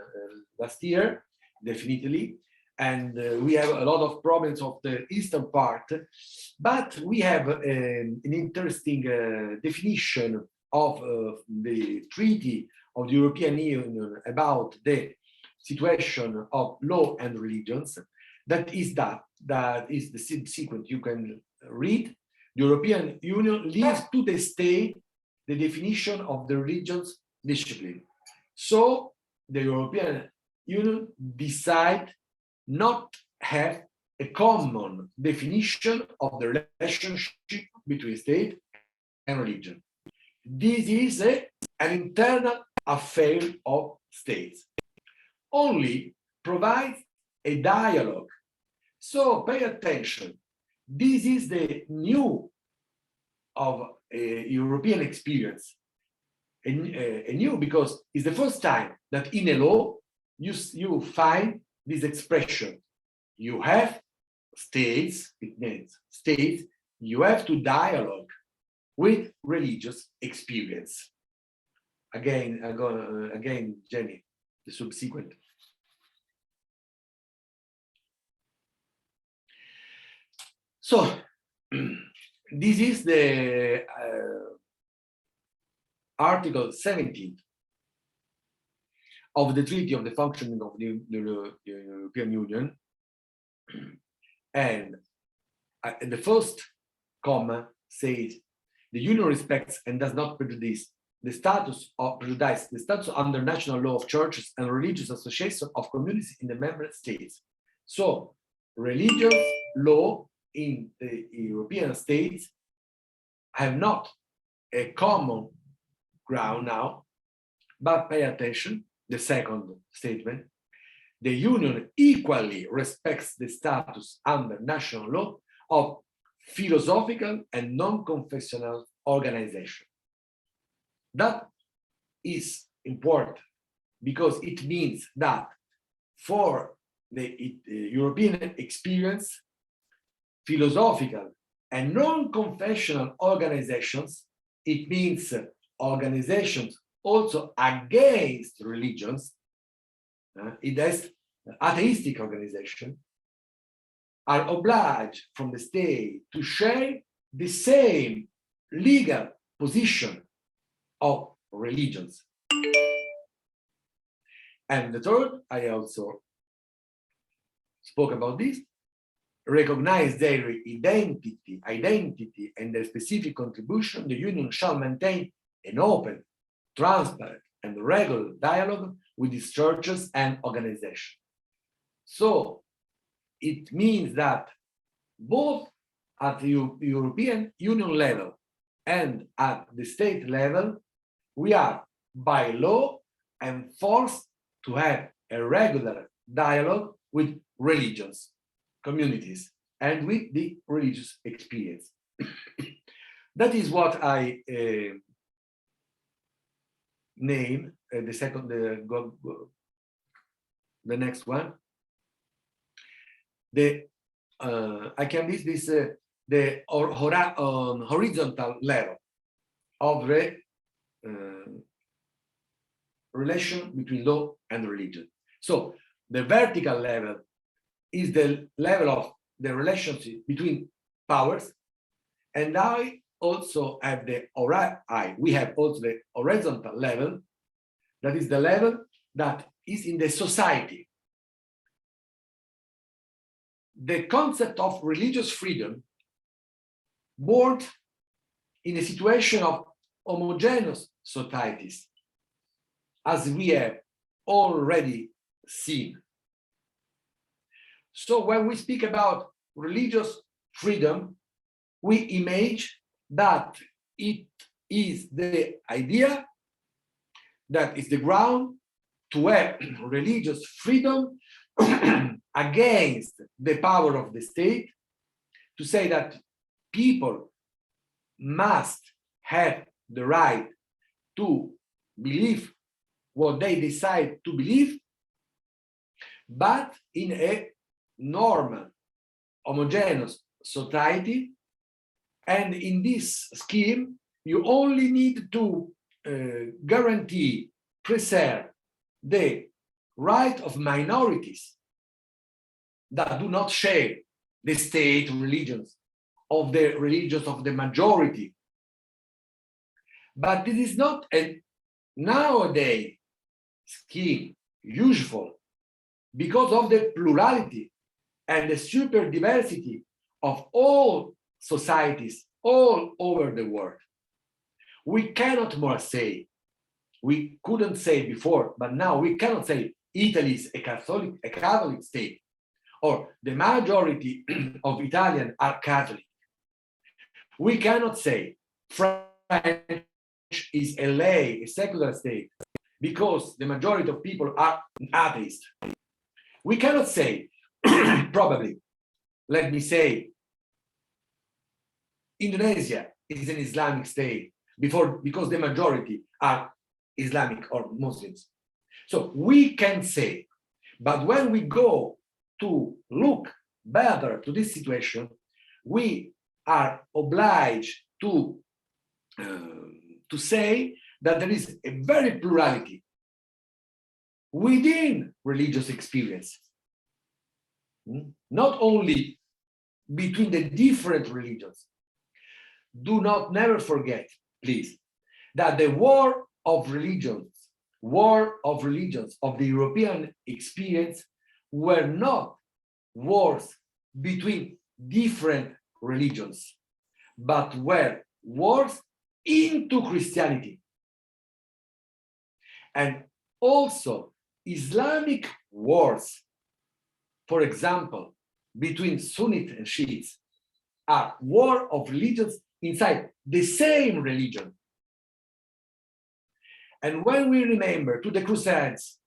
last year, definitely. And we have a lot of problems of the eastern part, but we have an interesting definition of the Treaty of the European Union about the situation of law and religions. That is the sequence you can read. The European Union leaves to the state the definition of the religion's discipline. So the European Union decide not have a common definition of the relationship between state and religion. This is an internal affair of states. Only provides a dialogue. So pay attention. This is the new of a European experience. A new because it's the first time that in a law you find this expression. You have states, it means states, you have to dialogue with religious experience. Again, Jenny, the subsequent. So, this is the Article 17 of the Treaty of the Functioning of the European Union. And the first comma says, the Union respects and does not prejudice the status under national law of churches and religious associations of communities in the member states. So, religious law in the European states have not a common ground now, but pay attention, the second statement, the Union equally respects the status under national law of philosophical and non-confessional organization. That is important because it means that for the European experience, philosophical and non-confessional organizations, it means organizations also against religions, it has atheistic organization, are obliged from the state to share the same legal position of religions. And the third, I also spoke about this, recognize their identity and their specific contribution, the Union shall maintain an open, transparent, and regular dialogue with its churches and organizations. So it means that both at the European Union level and at the state level, we are by law enforced to have a regular dialogue with religions, communities, and with the religious experience. That is what I name the second, the next one. I can list this the horizontal level of the relation between law and religion. So the vertical level is the level of the relationship between powers, and I also have we have also the horizontal level, that is the level that is in the society. The concept of religious freedom born in a situation of homogeneous societies, as we have already seen. So when we speak about religious freedom, we imagine that it is the idea that is the ground to have religious freedom against the power of the state, to say that people must have the right to believe what they decide to believe, but in a normal, homogeneous society. And in this scheme, you only need to guarantee, preserve the right of minorities that do not share the state religions of the religions of the majority. But this is not a nowadays scheme useful because of the plurality and the super diversity of all societies all over the world. We cannot more say, we couldn't say before, but now we cannot say Italy is a Catholic state, or the majority of Italians are Catholic. We cannot say French is a lay, a secular state, because the majority of people are atheists. We cannot say, probably, let me say, Indonesia is an Islamic state because the majority are Islamic or Muslims. So we can say, but when we go to look better to this situation, we are obliged to say that there is a very plurality within religious experience, not only between the different religions. Do not never forget, please, that the war of religions of the European experience were not wars between different religions, but were wars into Christianity. And also Islamic wars, for example, between Sunnis and Shiites, are war of religions inside the same religion. And when we remember to the Crusades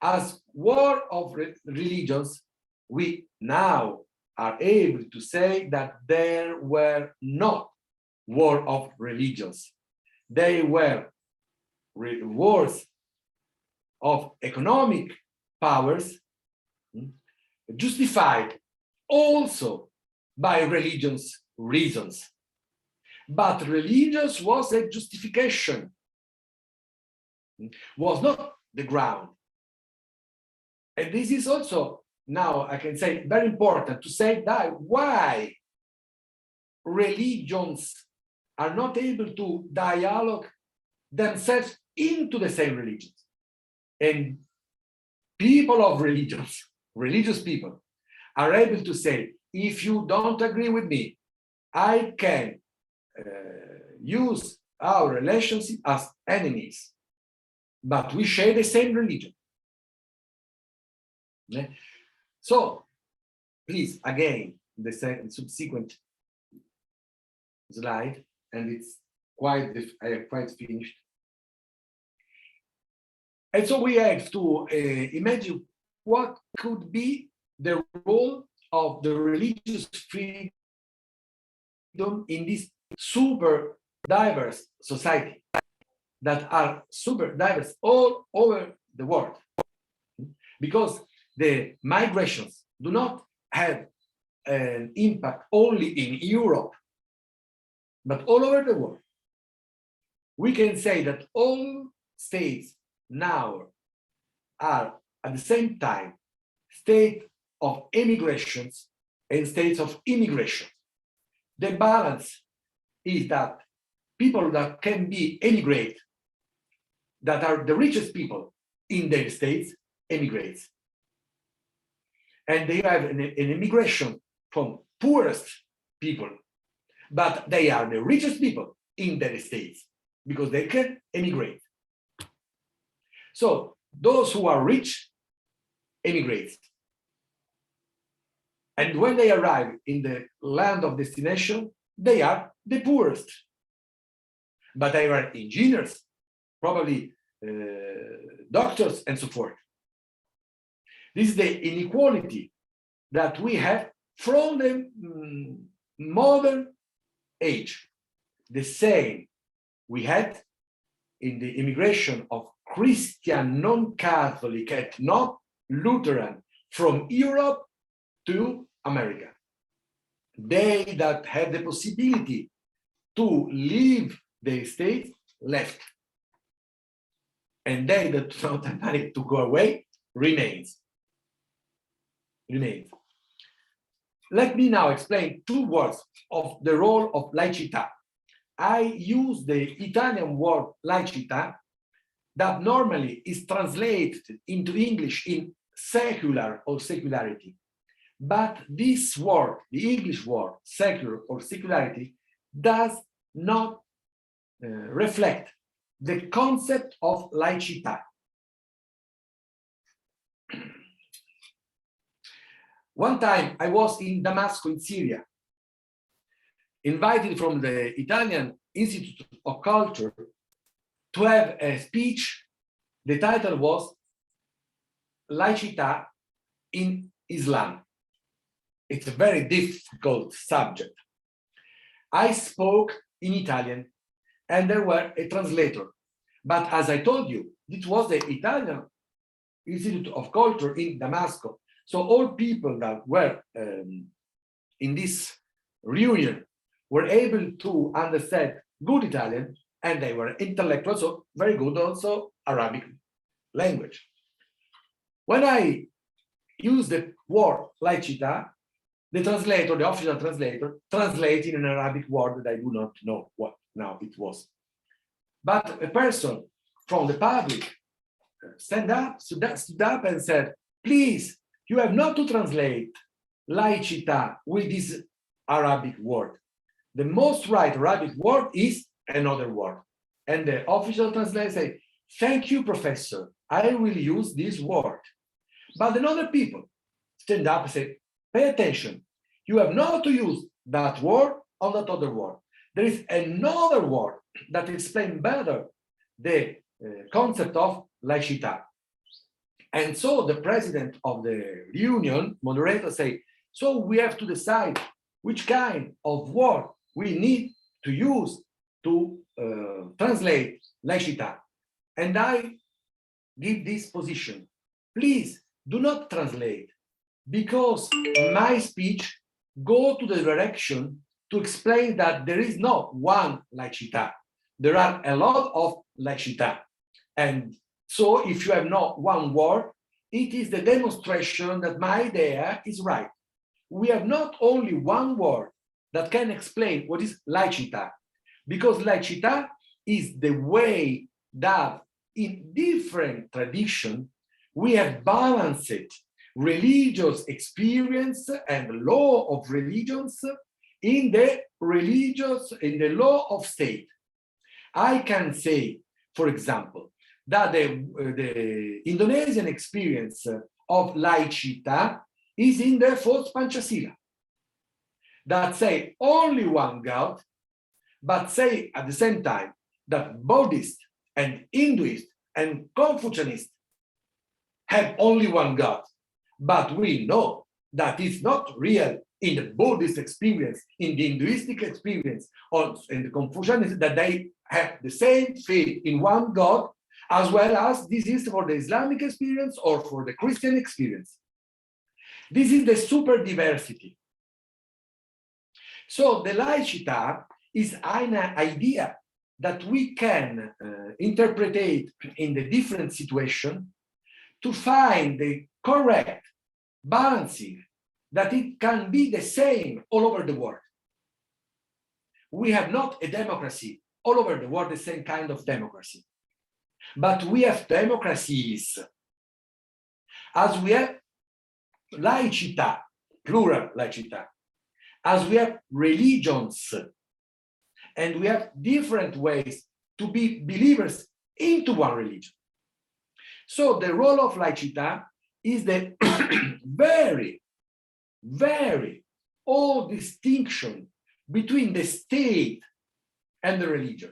as war of religions, we now are able to say that there were not war of religions. They were wars of economic powers, justified also by religious reasons. But religious was a justification, was not the ground. And this is also, now I can say, very important to say that why religions are not able to dialogue themselves into the same religions. And people of religions, religious people, are able to say, if you don't agree with me, I can use our relationship as enemies, but we share the same religion. So, please, again, the subsequent slide, and it's quite, I have quite finished. And so we have to imagine what could be the role of the religious freedom in this super diverse society that are super diverse all over the world. Because the migrations do not have an impact only in Europe, but all over the world. We can say that all states now are at the same time state of emigrations and states of immigration. The balance is that people that can be emigrate, that are the richest people in their states, emigrates. And they have an immigration from poorest people, but they are the richest people in their states because they can emigrate. So those who are rich emigrate. And when they arrive in the land of destination, they are the poorest. But they are engineers, probably doctors, and so forth. This is the inequality that we have from the modern age. The same we had in the immigration of Christian, non-Catholic, and not Lutheran from Europe to America. They that had the possibility to leave the States left. And they that do not have money to go away remains. Let me now explain 2 words of the role of laicità. I use the Italian word laicità that normally is translated into English in secular or secularity. But this word, the English word, secular or secularity, does not reflect the concept of laicità. One time I was in Damascus, in Syria, invited from the Italian Institute of Culture to have a speech. The title was Laicità in Islam. It's a very difficult subject. I spoke in Italian and there were a translator. But as I told you, it was the Italian Institute of Culture in Damascus. So all people that were in this reunion were able to understand good Italian, and they were intellectuals, so very good also Arabic language. When I use the word laicità, the translator, the official translator, translated in an Arabic word that I do not know what now it was. But a person from the public stood up and said, please, you have not to translate laicità with this Arabic word. The most right Arabic word is another word. And the official translator said, thank you, professor, I will use this word. But another people stand up and say, pay attention, you have not to use that word or that other word. There is another word that explains better the concept of laicità. And so the president of the reunion, moderator, say, so we have to decide which kind of word we need to use to translate laicità. And I give this position. Please do not translate, because my speech go to the direction to explain that there is not one laicità. There are a lot of laicità. And so if you have not one word, it is the demonstration that my idea is right. We have not only one word that can explain what is laicità, because laicità is the way that in different traditions we have balanced religious experience and law of religions in the law of state. I can say, for example, that the Indonesian experience of laicità is in the fourth Pancasila, that say only one God, but say at the same time that Buddhists and Hinduists and Confucianists have only one God. But we know that it's not real in the Buddhist experience, in the Hinduistic experience, or in the Confucianism, that they have the same faith in one God, as well as this is for the Islamic experience or for the Christian experience. This is the super diversity. So the laicità is an idea that we can interpret in the different situation to find the correct balancing, that it can be the same all over the world. We have not a democracy all over the world, the same kind of democracy. But we have democracies, as we have laicità, plural laicità, as we have religions, and we have different ways to be believers into one religion. So the role of laicità is the very, very old distinction between the state and the religion.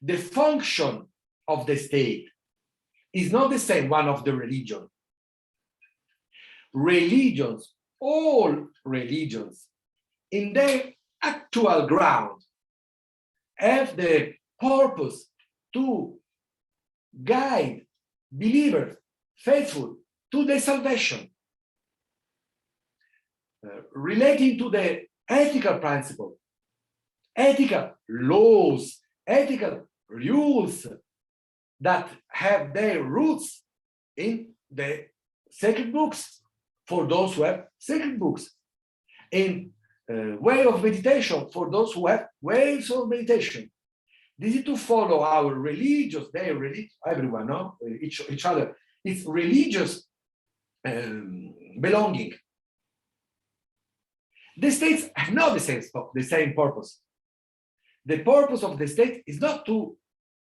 The function of the state is not the same one of the religion. Religions, all religions, in their actual ground, have the purpose to guide believers, faithful, to the salvation. Relating to the ethical principle, ethical laws, ethical rules that have their roots in the sacred books, for those who have sacred books, in way of meditation for those who have ways of meditation. This is to follow our religious, their religious, everyone, no? Each other. It's religious belonging. The states have not the same purpose. The purpose of the state is not to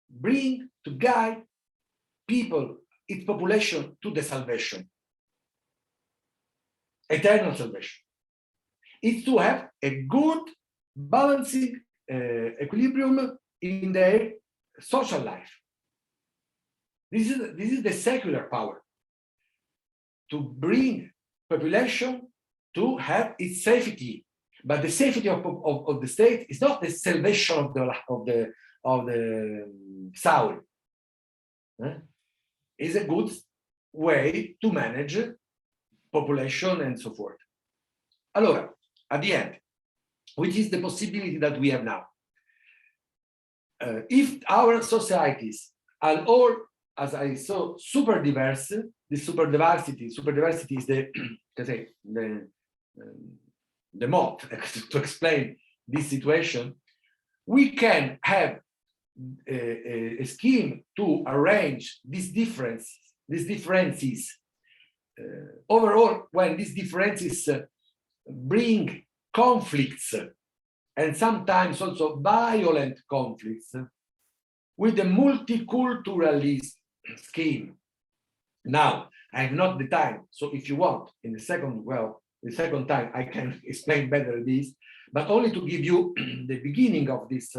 bring, to guide people, its population, to the salvation, eternal salvation. It's to have a good balancing equilibrium in their social life. This is the secular power, to bring population to have its safety. But the safety of the state is not the salvation of the soul. It's a good way to manage population and so forth. Allora, at the end, which is the possibility that we have now? If our societies are all, as I saw, super diverse, the super diversity is the mode to explain this situation, we can have a scheme to arrange these differences. Overall, when these differences bring conflicts, and sometimes also violent conflicts, with the multiculturalist scheme. Now, I have not the time, so if you want, in the second time, I can explain better this, but only to give you the beginning of this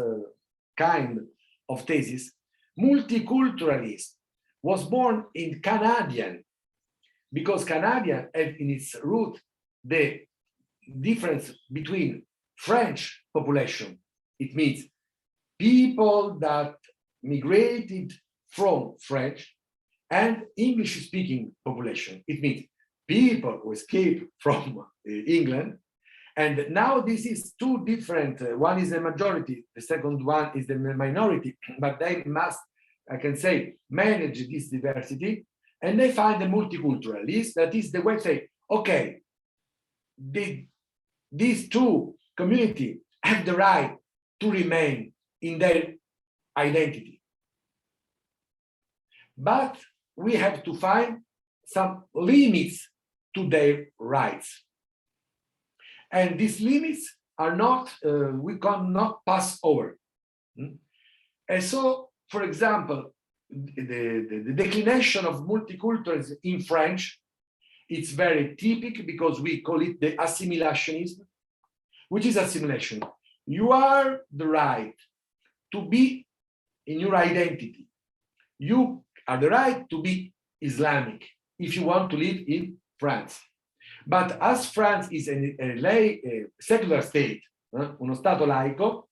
kind of thesis. Multiculturalism was born in Canadian, because Canadian had in its root the difference between French population. It means people that migrated from French, and English-speaking population. It means people who escaped from England. And now this is two different, one is the majority, the second one is the minority, but they must, I can say, manage this diversity, and they find the multiculturalist, that is the way to say, okay, these two communities have the right to remain in their identity. But we have to find some limits to their rights. And these limits are not, we cannot pass over. And so, for example, the declination of multiculturalism in French, it's very typical because we call it the assimilationism. Which is assimilation? You are the right to be in your identity. You are the right to be Islamic if you want to live in France. But as France is a secular state, uno Stato laico,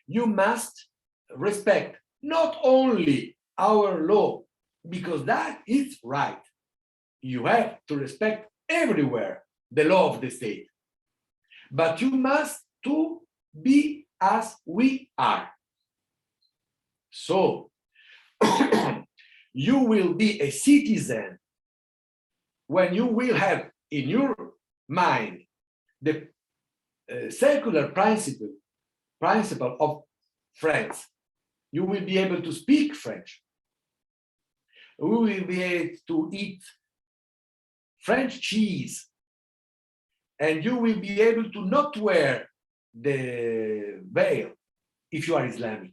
you must respect not only our law, because that is right. You have to respect everywhere the law of the state. But you must too be as we are. So you will be a citizen when you will have in your mind the secular principle of France. You will be able to speak French. We will be able to eat French cheese, and you will be able to not wear the veil if you are Islamic,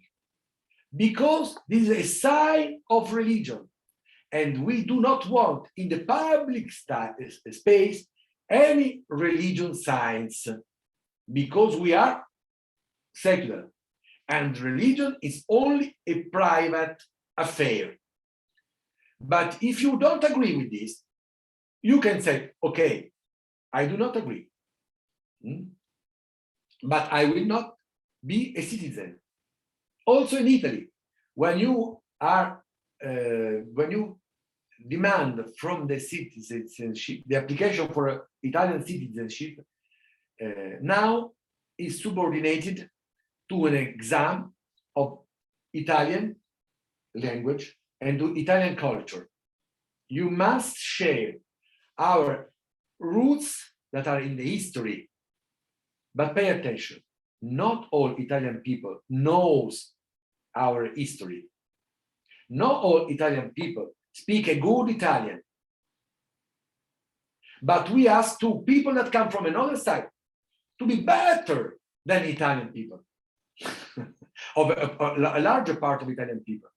because this is a sign of religion, and we do not want in the public space any religion signs, because we are secular, and religion is only a private affair. But if you don't agree with this, you can say, okay, I do not agree, but I will not be a citizen. Also in Italy, when you demand from the citizenship, the application for Italian citizenship now is subordinated to an exam of Italian language and to Italian culture. You must share our roots that are in the history. But pay attention, not all Italian people knows our history. Not all Italian people speak a good Italian. But we ask to people that come from another side to be better than Italian people, of a larger part of Italian people.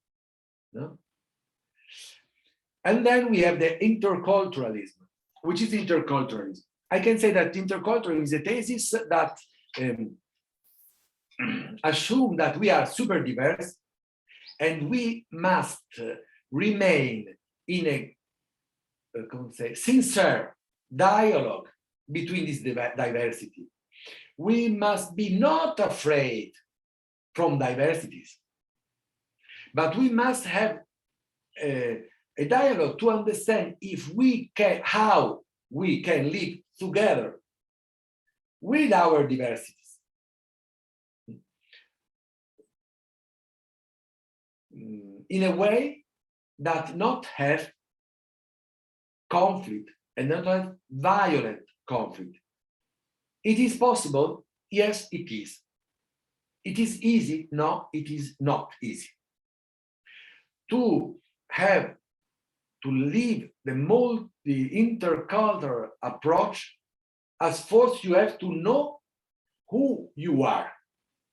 No? And then we have the interculturalism. Which is interculturalism? I can say that interculturalism is a thesis that assumes that we are super diverse and we must remain in a sincere dialogue between this diversity. We must be not afraid from diversities, but we must have a dialogue to understand if we can, how we can live together with our diversities. In a way that not have conflict and not have violent conflict. It is possible, yes, it is. It is easy, no, it is not easy. To have to live the intercultural approach, as first you have to know who you are.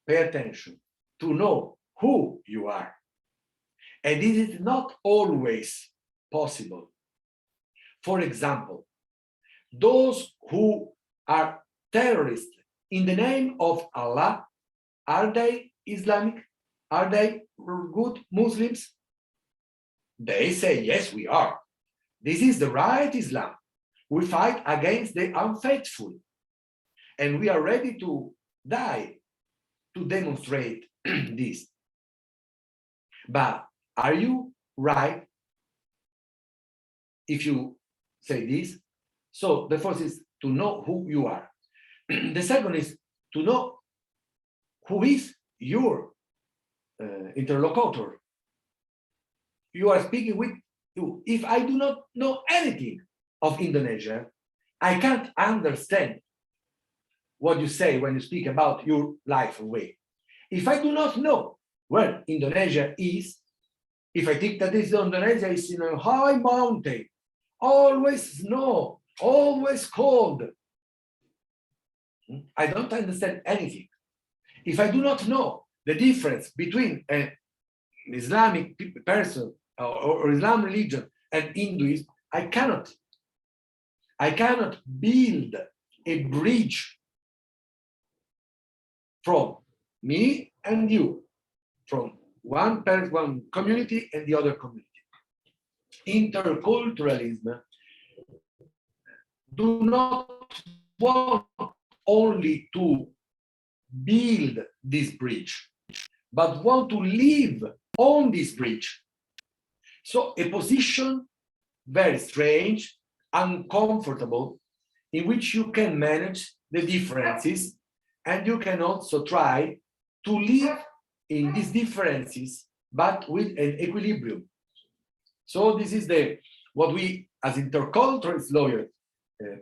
Pay attention, to know who you are. And this is not always possible. For example, those who are terrorists in the name of Allah, are they Islamic? Are they good Muslims? They say, yes, we are. This is the right Islam. We fight against the unfaithful. And we are ready to die to demonstrate this. But are you right if you say this? So the first is to know who you are. The second is to know who is your interlocutor. You are speaking with you. If I do not know anything of Indonesia, I can't understand what you say when you speak about your life away. If I do not know where Indonesia is, if I think that Indonesia is in a high mountain, always snow, always cold, I don't understand anything. If I do not know the difference between an Islamic person or Islam religion and Hinduism, I cannot build a bridge from me and you, from one person, one community and the other community. Interculturalism do not want only to build this bridge, but want to live on this bridge. So a position very strange, uncomfortable, in which you can manage the differences and you can also try to live in these differences, but with an equilibrium. So this is what we as interculturalist lawyers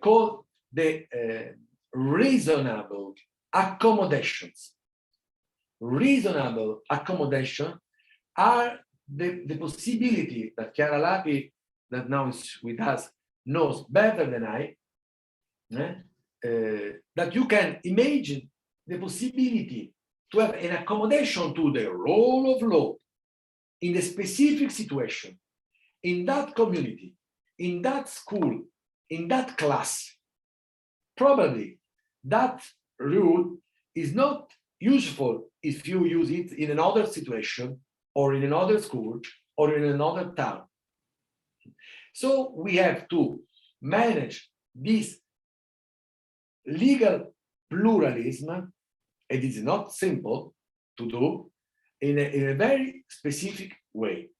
call the reasonable accommodations. Reasonable accommodation are the possibility that Chiara Lapi, that now is with us, knows better than I, that you can imagine the possibility to have an accommodation to the role of law in the specific situation, in that community, in that school, in that class. Probably that rule is not useful if you use it in another situation or in another school or in another town. So we have to manage this legal pluralism, it is not simple to do, in a very specific way.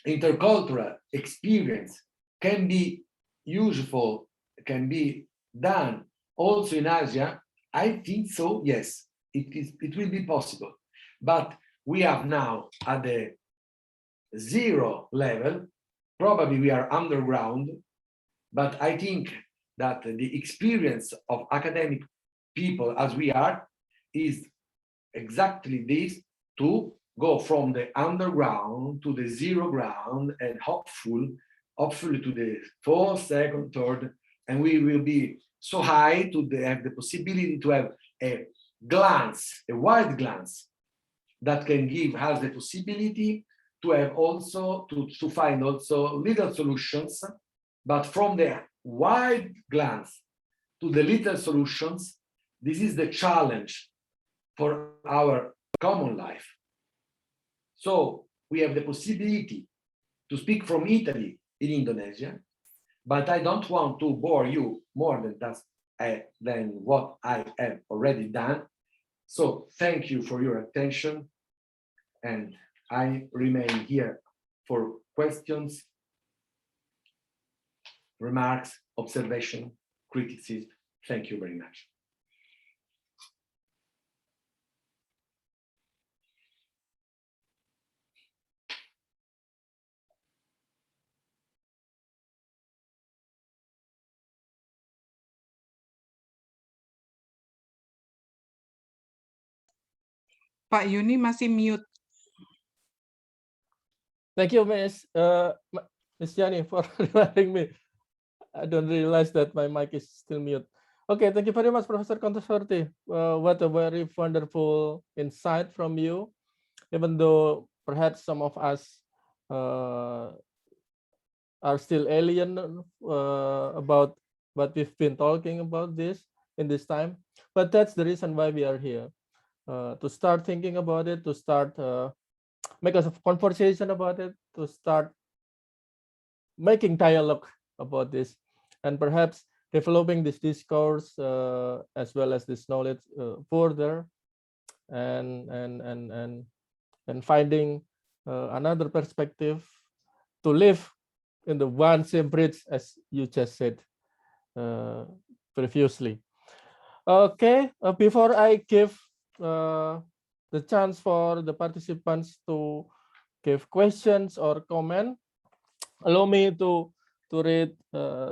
Intercultural experience can be useful, can be done also in Asia. I think so, yes, it will be possible. But we have now at the zero level, probably we are underground, but I think that the experience of academic people as we are is exactly this, to go from the underground to the zero ground and hopefully to the fourth, second, third, and we will be so high to have the possibility to have a glance, a wide glance that can give us the possibility to have also, to find also legal solutions, but from the wide glance to the little solutions, this is the challenge for our common life. So we have the possibility to speak from Italy in Indonesia, but I don't want to bore you more than what I have already done. So thank you for your attention, and I remain here for questions, remarks, observation, criticism. Thank you very much. Pak Yuni masih mute. Thank you, Miss Joeni, for reminding me. I don't realize that my mic is still mute. Okay, thank you very much, Professor Consorti. What a very wonderful insight from you. Even though perhaps some of us are still alien about what we've been talking about this in this time, but that's the reason why we are here, to start thinking about it, to start make us a conversation about it, to start making dialogue about this, and perhaps developing this discourse as well as this knowledge further, and finding another perspective to live in the one same bridge, as you just said previously. Okay, before I give the chance for the participants to give questions or comment, allow me to read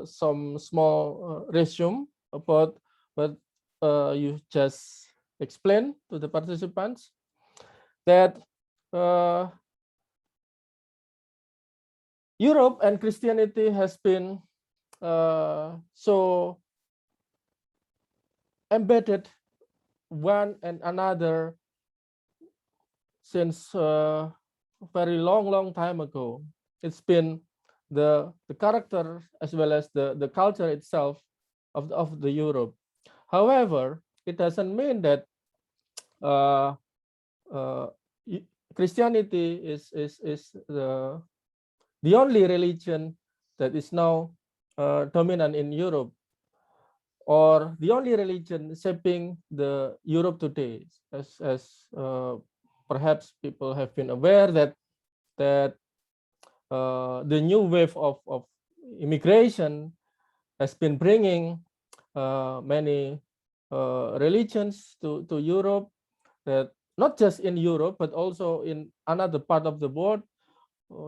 some small resume about what you just explained to the participants, that Europe and Christianity has been so embedded one and another since a very long time ago. It's been the character as well as the culture itself of the Europe. However, it doesn't mean that Christianity is the only religion that is now dominant in Europe, or the only religion shaping the Europe today. As perhaps people have been aware that the new wave of immigration has been bringing many religions to Europe, that not just in Europe, but also in another part of the world.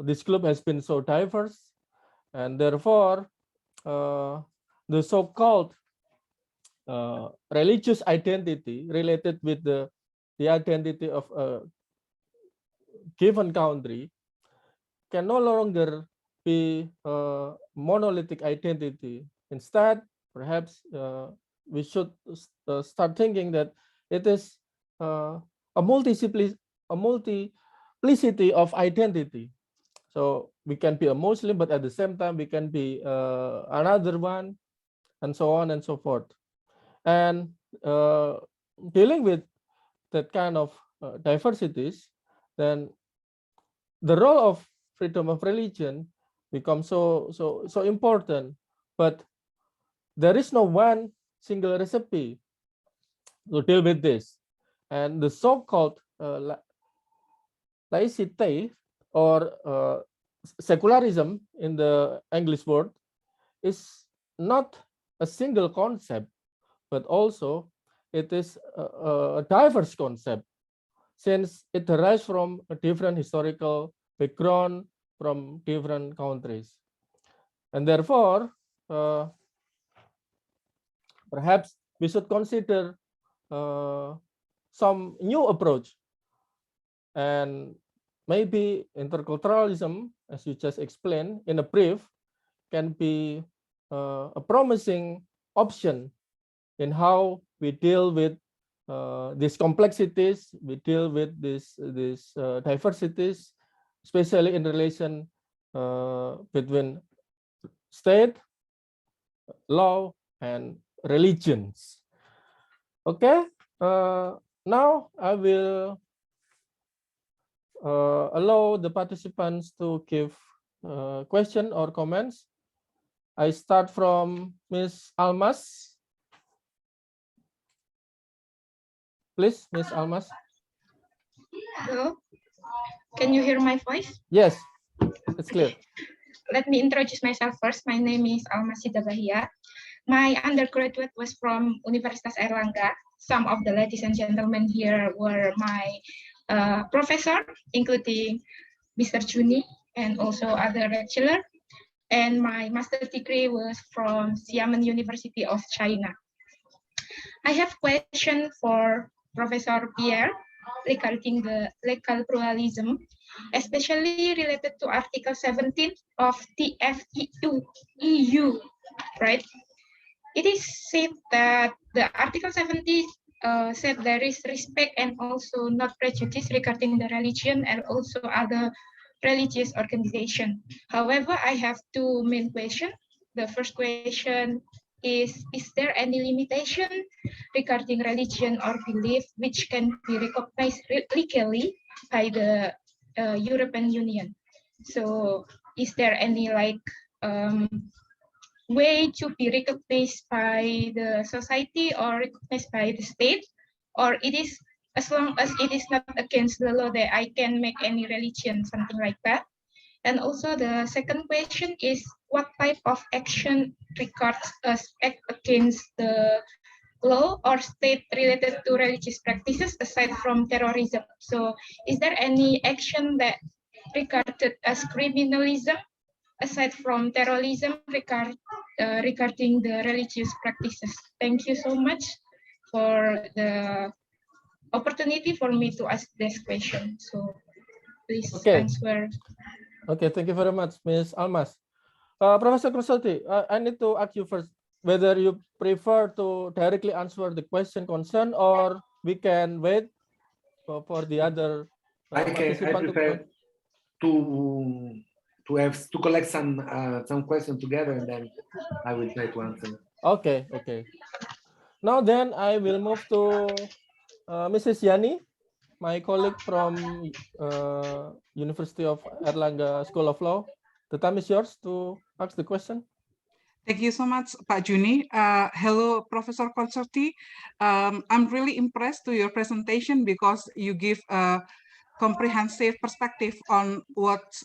This group has been so diverse, and therefore the so-called religious identity related with the identity of a given country can no longer be a monolithic identity. Instead, perhaps we should start thinking that it is a multiplicity of identity. So we can be a Muslim, but at the same time we can be another one, and so on and so forth. And dealing with that kind of diversities, then the role of freedom of religion becomes so important. But there is no one single recipe to deal with this, and the so-called laicite or secularism in the English word is not a single concept, but also it is a diverse concept, since it derives from a different historical background from different countries. And therefore, perhaps we should consider some new approach, and maybe interculturalism, as you just explained in a brief, can be a promising option in how we deal with these complexities, we deal with these diversities, especially in relation between state, law, and religions. Okay, now I will allow the participants to give question or comments. I start from Ms. Almas. Please, Ms. Almas. Hello, can you hear my voice? Yes, it's clear. Let me introduce myself first. My name is Almas Bahia. My undergraduate was from Universitas Airlangga. Some of the ladies and gentlemen here were my professor, including Mr. Joeni and also other lecturer. And my master's degree was from Xiamen University of China. I have a question for Professor Pierre regarding the legal pluralism, especially related to Article 17 of the EU, right? It is said that the Article 70 said there is respect and also not prejudice regarding the religion and also other religious organization. However, I have two main questions. The first question is there any limitation regarding religion or belief which can be recognized legally by the European Union? So is there any way to be recognized by the society or recognized by the state, or it is as long as it is not against the law that I can make any religion, something like that? And also the second question is what type of action regards us act against the law or state related to religious practices aside from terrorism? So is there any action that regarded as criminalism aside from terrorism regarding the religious practices? Thank you so much for the opportunity for me to ask this question. So please answer. Okay, thank you very much, Ms. Almas. Professor Consorti, I need to ask you first whether you prefer to directly answer the question concerned, or we can wait for the other participant. I prefer to collect some questions together, and then I will try to answer. Okay, okay. Now then, I will move to Mrs. Yani, my colleague from University of Airlangga School of Law. The time is yours to ask the question. Thank you so much, Pak Joeni. Hello, Professor Consorti. I'm really impressed to your presentation because you give a comprehensive perspective on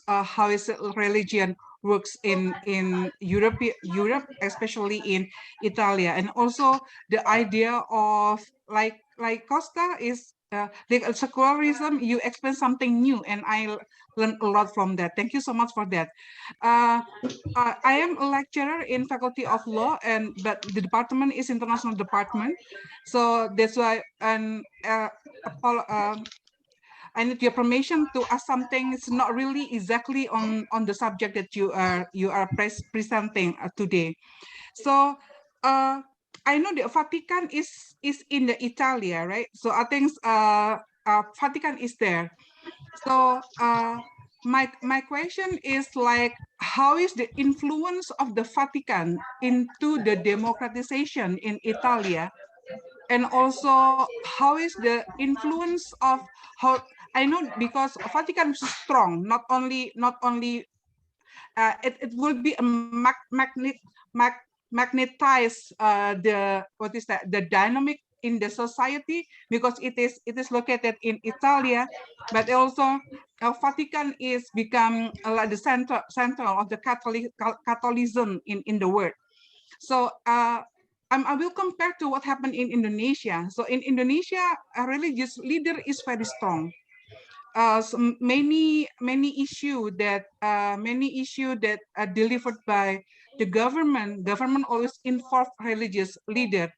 how is religion works in Europe, especially in Italia, and also the idea of like Costa is legal secularism. You explain something new, and I learned a lot from that. Thank you so much for that. I am a lecturer in Faculty of Law, but the department is international department, so that's why I need your permission to ask something. It's not really exactly on the subject that you are presenting today. So I know the Vatican is in the Italia, right? So I think Vatican is there. So my question is like, how is the influence of the Vatican into the democratization in Italia? And also, how is the influence of how I know because Vatican is strong, not only it will be a magnetize the dynamic in the society because it is located in Italia, but also Vatican is become like the center of the Catholicism in the world. So I will compare to what happened in Indonesia. So in Indonesia, a religious leader is very strong. So many issue that are delivered by the government always involve religious leader.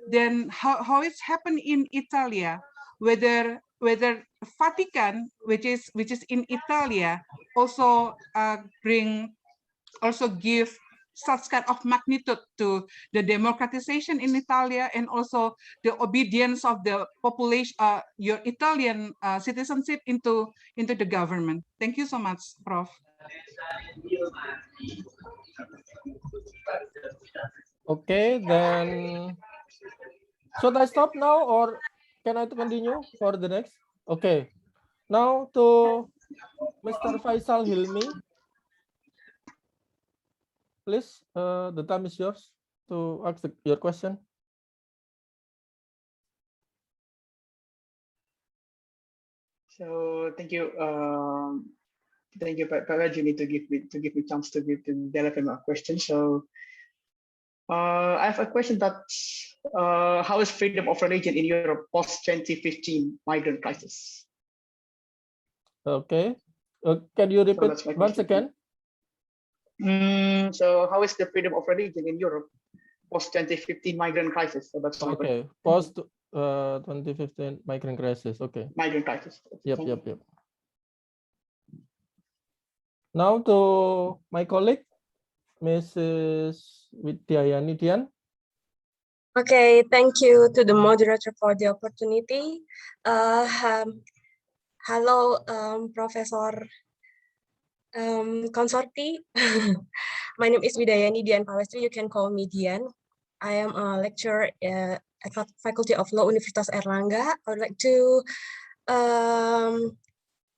Then how it's happened in Italia, whether Vatican, which is in Italia, also give such kind of magnitude to the democratization in Italia and also the obedience of the population, your Italian citizenship into the government. Thank you so much, Prof. Okay, then should I stop now or can I continue for the next? Okay, now to Mr. Faisal Hilmi. Please, the time is yours to ask your question. So thank you, Pak Joeni, to give me chance to develop my question. So I have a question that how is freedom of religion in Europe post 2015 migrant crisis? Okay, can you repeat once again? So how is the freedom of religion in Europe post 2015 migrant crisis? So that's okay. Post 2015 migrant crisis. Okay. Migrant crisis. Yep. Now to my colleague, Mrs. Widyayani Dian. Okay, thank you to the moderator for the opportunity. Hello, Professor Consorti. My name is Widyayani Dian Pawestri. You can call me Dian. I am a lecturer at Faculty of Law, Universitas Airlangga. I would like to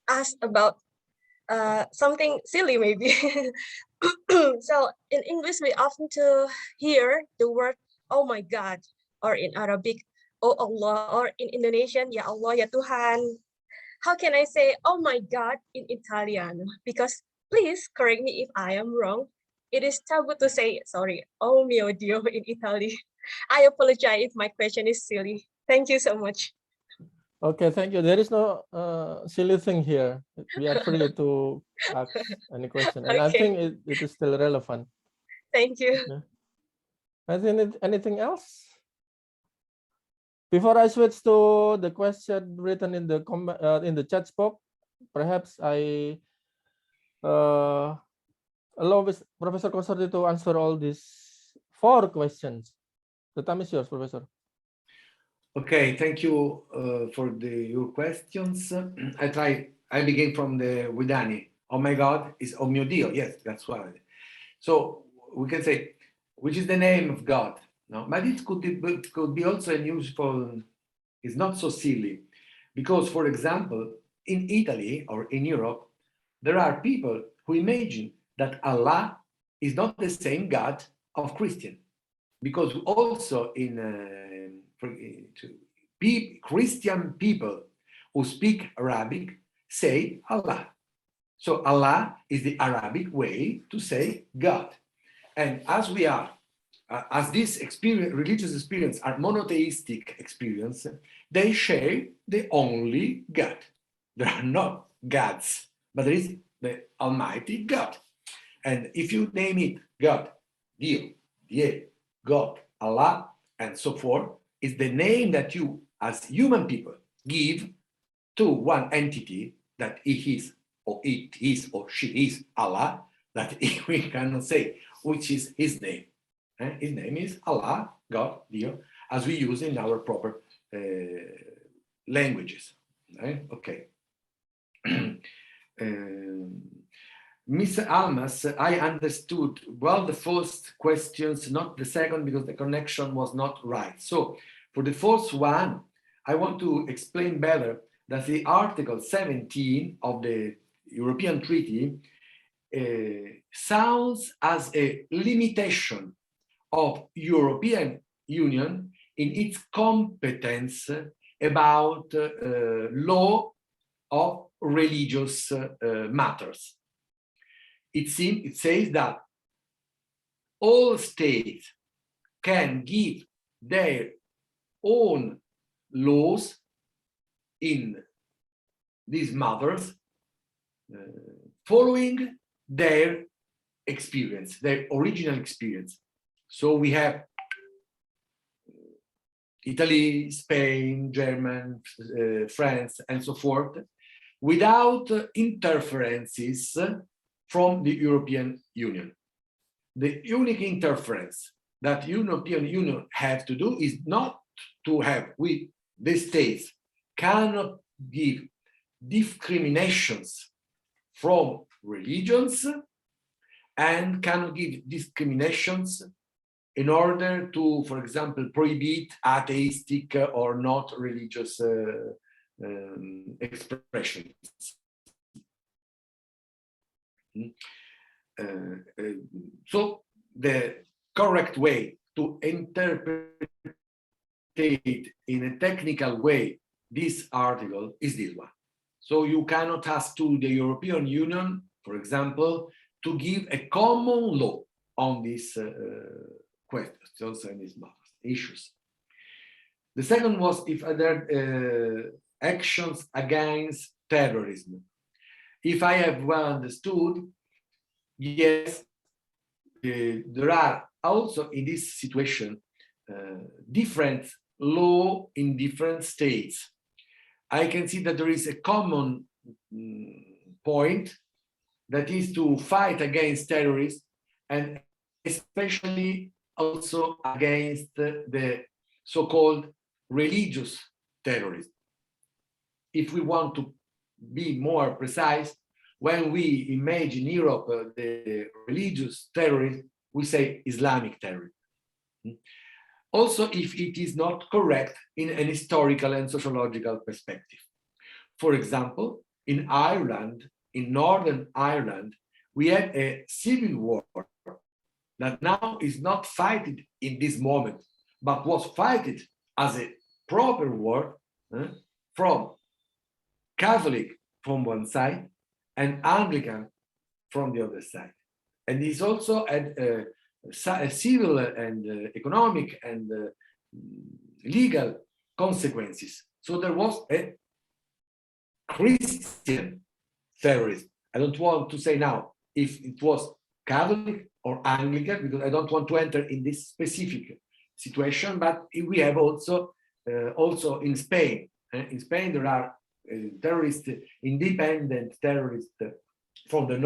ask about something silly, maybe. So in English, we often hear the word "Oh my God," or in Arabic, "Oh Allah," or in Indonesian, "Ya Allah, ya Tuhan." How can I say "Oh my God" in Italian? Because please correct me if I am wrong. It is taboo to say sorry, "Oh mio Dio" in Italy. I apologize if my question is silly. Thank you so much. Okay, thank you. There is no silly thing here. We are free to ask any question, and okay. I think it is still relevant. Thank you. Okay. I think anything else? Before I switch to the question written in the chat box, perhaps I allow Professor Consorti to answer all these 4 questions. The time is yours, Professor. Okay, thank you for your questions. I begin from the Widani. Oh my God, is "Oh mio Dio." Yes, that's why. So we can say, which is the name of God? No, but it could be also an useful. It's not so silly, because, for example, in Italy or in Europe, there are people who imagine that Allah is not the same God of Christian, because also in Christian people who speak Arabic say Allah. So Allah is the Arabic way to say God. And as we are, as this experience, religious experience are monotheistic experience, they share the only God. There are no gods, but there is the Almighty God. And if you name it God, Dio, Die, God, Allah, and so forth, is the name that you, as human people, give to one entity that it is, or it is, or she is Allah, that we cannot say which is his name. His name is Allah, God, Dio, as we use in our proper languages. Okay. Mr. Almas, I understood well the first questions, not the second, because the connection was not right. So for the first one, I want to explain better that the Article 17 of the European Treaty sounds as a limitation of European Union in its competence about law of religious matters. It says that all states can give their own laws in these matters following their experience, their original experience. So we have Italy, Spain, Germany, France, and so forth, without interferences from the European Union. The unique interference that European Union have to do is not to have, the states cannot give discriminations from religions and cannot give discriminations in order to, for example, prohibit atheistic or not religious expressions. So the correct way to interpret in a technical way this article is this one. So you cannot ask to the European Union, for example, to give a common law on these questions and these issues. The second was if there actions against terrorism. If I have well understood, yes, there are also in this situation different law in different states. I can see that there is a common point that is to fight against terrorists and especially also against the so-called religious terrorism. If we want to be more precise, when we imagine Europe, the religious terrorism, we say Islamic terrorism. Also, if it is not correct in an historical and sociological perspective. For example, in Ireland, in Northern Ireland, we had a civil war that now is not fighted in this moment, but was fighted as a proper war from Catholic from one side and Anglican from the other side. And it's also a civil and economic and legal consequences. So there was a Christian terrorism. I don't want to say now if it was Catholic or Anglican, because I don't want to enter in this specific situation, but we have also in Spain. In Spain, there are terrorists, independent terrorists from the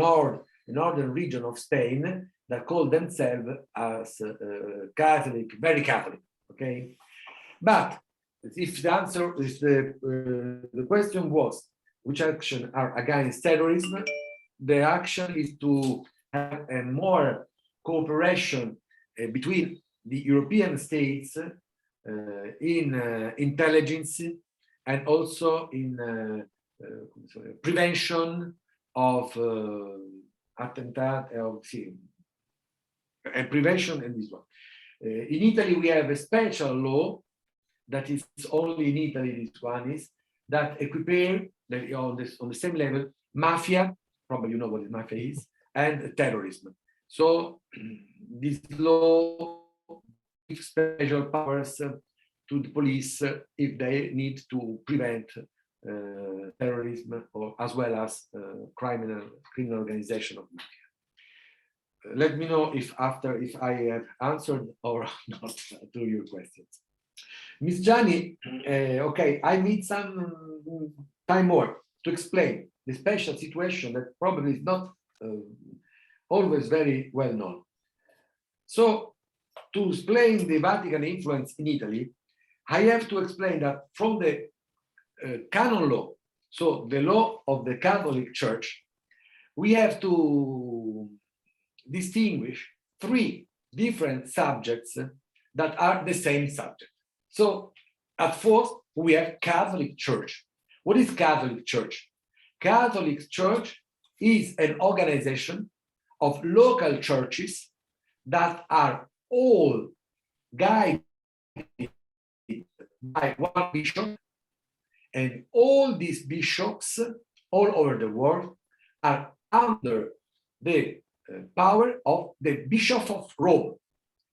northern region of Spain that call themselves as Catholic, very Catholic, okay? But if the answer is the question was, which action are against terrorism? The action is to have a more cooperation between the European states in intelligence and also in prevention of and prevention and this one. In Italy, we have a special law that is only in Italy, this one is, that equipare on the same level, mafia, probably you know what mafia is, and terrorism. So this law gives special powers to the police if they need to prevent terrorism or as well as criminal organization of mafia. Let me know if I have answered or not to your questions. Ms. Gianni, okay, I need some time more to explain the special situation that probably is not always very well known. So to explain the Vatican influence in Italy, I have to explain that from the canon law, so the law of the Catholic Church, we have to distinguish three different subjects that are the same subject. So at first, we have Catholic Church. What is Catholic Church? Catholic Church is an organization of local churches that are all guided by one bishop, and all these bishops all over the world are under the power of the Bishop of Rome.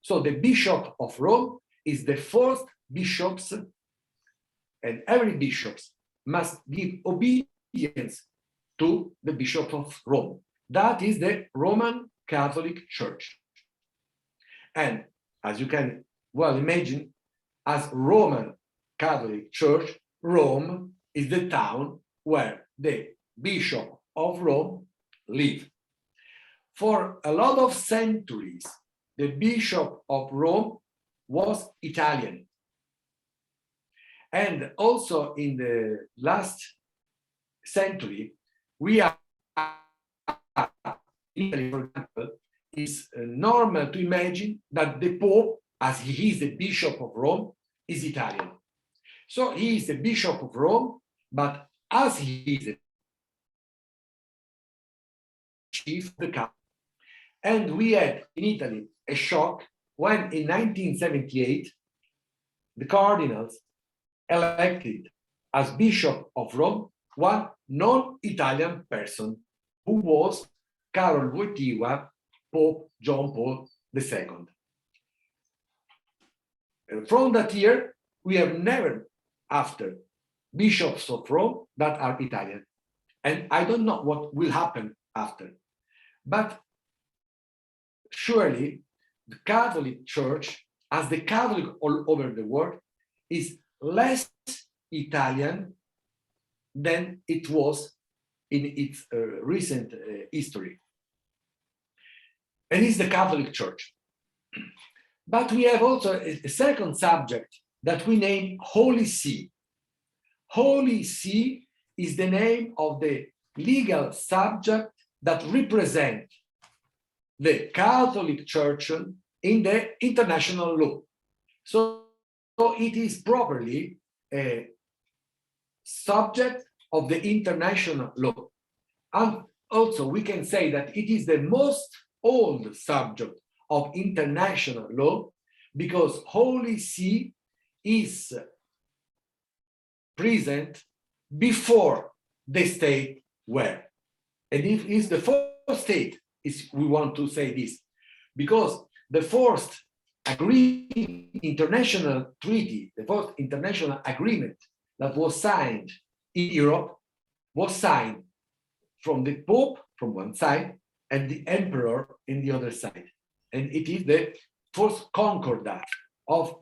So the Bishop of Rome is the first bishops, and every bishop must give obedience to the Bishop of Rome. That is the Roman Catholic Church. And as you can well imagine, as Roman Catholic Church, Rome is the town where the Bishop of Rome lived. For a lot of centuries, the Bishop of Rome was Italian. And also in the last century, we are, in Italy, for example, it's normal to imagine that the Pope, as he is the Bishop of Rome, is Italian. So he is the Bishop of Rome, but as he is the chief of the council. And we had in Italy a shock when in 1978, the cardinals elected as Bishop of Rome one non-Italian person, who was Karol Wojtyła, Pope John Paul II. And from that year, we have never after bishops of Rome that are Italian. And I don't know what will happen after. But surely the Catholic Church, as the Catholic all over the world, is less Italian than it was in its recent history. And it's the Catholic Church. But we have also a second subject that we name Holy See. Holy See is the name of the legal subject that represent the Catholic Church in the international law. So it is properly a subject of the international law. And also we can say that it is the most old subject of international law, because Holy See is present before the state were. And it is the first state, is we want to say this, because the first international treaty, the first international agreement that was signed in Europe was signed from the Pope from one side and the Emperor in the other side. And it is the first concordat of,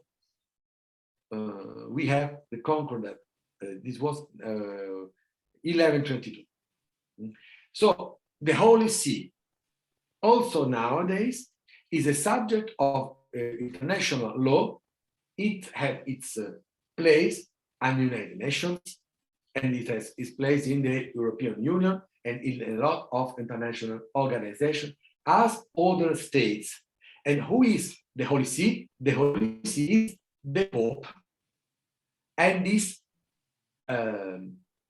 we have the concordat, this was 1122. So the Holy See also nowadays is a subject of international law. It has its place in the United Nations, and it has its place in the European Union and in a lot of international organizations as other states. And who is the Holy See? The Holy See is the Pope and these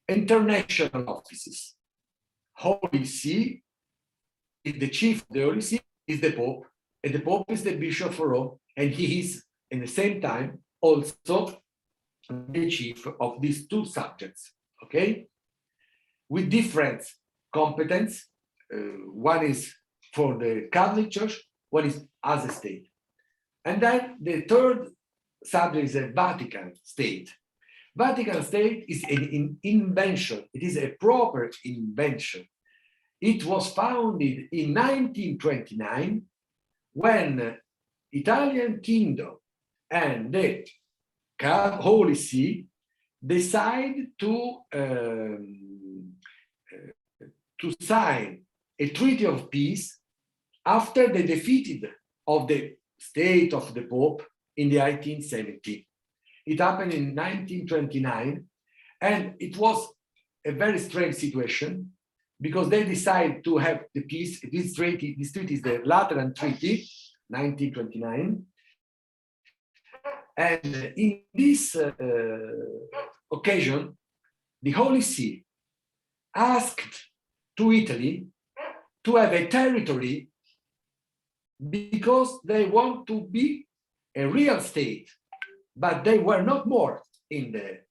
international offices. Holy See is the chief of the Holy See, is the Pope, and the Pope is the Bishop for Rome, and he is, at the same time, also the chief of these two subjects, okay? With different competence. One is for the Catholic Church, one is as a state. And then the third subject is a Vatican state. Vatican state is an invention. It is a proper invention. It was founded in 1929 when Italian Kingdom and the Holy See decided to sign a treaty of peace after the defeat of the state of the Pope in the 1870. It happened in 1929, and it was a very strange situation because they decided to have the peace. This treaty is the Lateran Treaty, 1929. And in this occasion, the Holy See asked to Italy to have a territory because they want to be a real state, but they were not more in the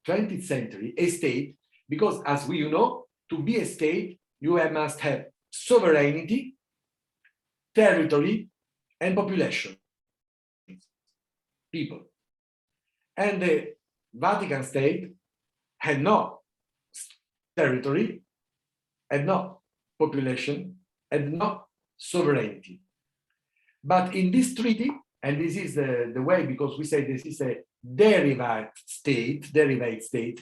20th century a state, because as we know, to be a state, you must have sovereignty, territory, and population, people. And the Vatican state had no territory, had no population, and no sovereignty. But in this treaty, and this is the way, because we say this is a derivate state,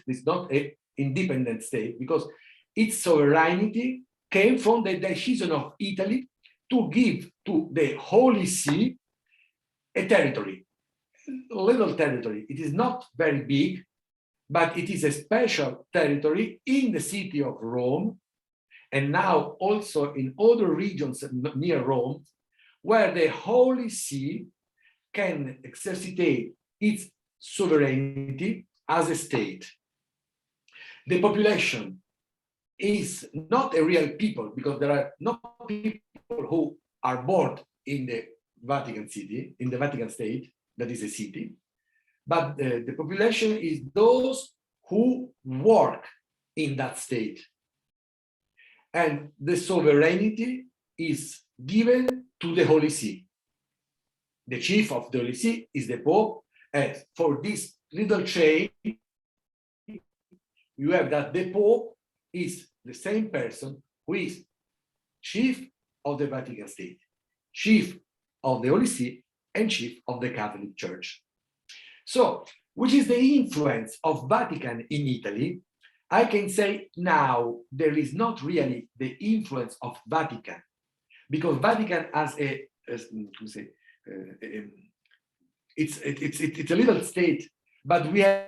it's not an independent state, because its sovereignty came from the decision of Italy to give to the Holy See a territory, a little territory. It is not very big, but it is a special territory in the city of Rome, and now also in other regions near Rome, where the Holy See can exercite its sovereignty as a state. The population is not a real people, because there are no people who are born in the Vatican City, in the Vatican State, that is a city, but the population is those who work in that state. And the sovereignty is given to the Holy See. The chief of the Holy See is the Pope, and for this little chain, you have that the Pope is the same person who is chief of the Vatican State, chief of the Holy See, and chief of the Catholic Church. So, which is the influence of Vatican in Italy? I can say now there is not really the influence of Vatican, because Vatican has it's a little state, but we have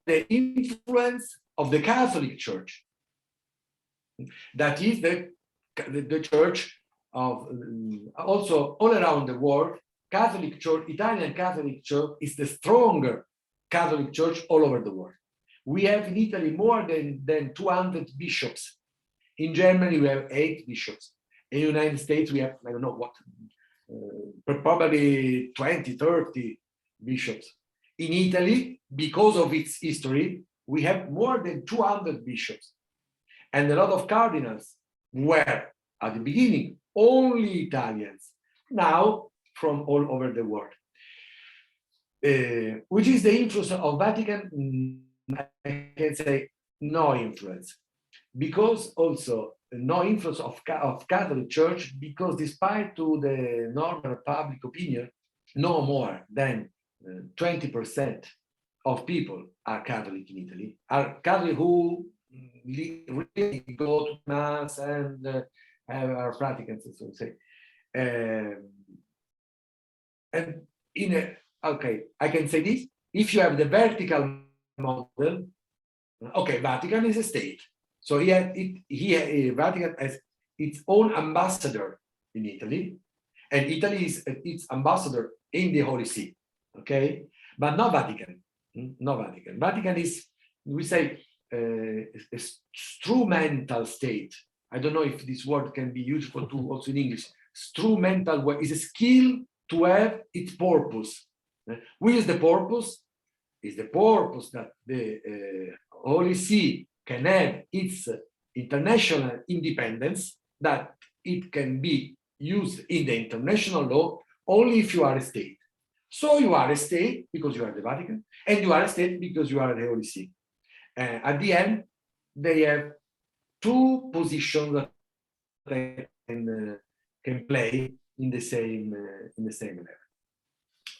the influence of the Catholic Church. That is the church of also all around the world. Catholic Church, Italian Catholic Church is the stronger Catholic Church all over the world. We have in Italy more than 200 bishops. In Germany, we have 8 bishops. In the United States, we have, I don't know what, probably 20, 30 bishops. In Italy, because of its history, we have more than 200 bishops. And a lot of cardinals were, at the beginning, only Italians, now from all over the world. Which is the influence of Vatican? I can say no influence. Because also no influence of Catholic Church, because despite to the normal public opinion, no more than 20% of people are Catholic in Italy, are Catholic who really go to Mass and are practicants, so to say. And in a, okay, I can say this, if you have the vertical model, okay, Vatican is a state. So Vatican has its own ambassador in Italy, and Italy is its ambassador in the Holy See, okay? But not Vatican, no Vatican. Vatican is, we say, a instrumental state. I don't know if this word can be useful to also in English. instrumental way, is a skill to have its purpose. What is the purpose? Is the purpose that the Holy See can have its international independence, that it can be used in the international law only if you are a state. So you are a state because you are the Vatican, and you are a state because you are the Holy See. At the end, they have two positions that they can play in the same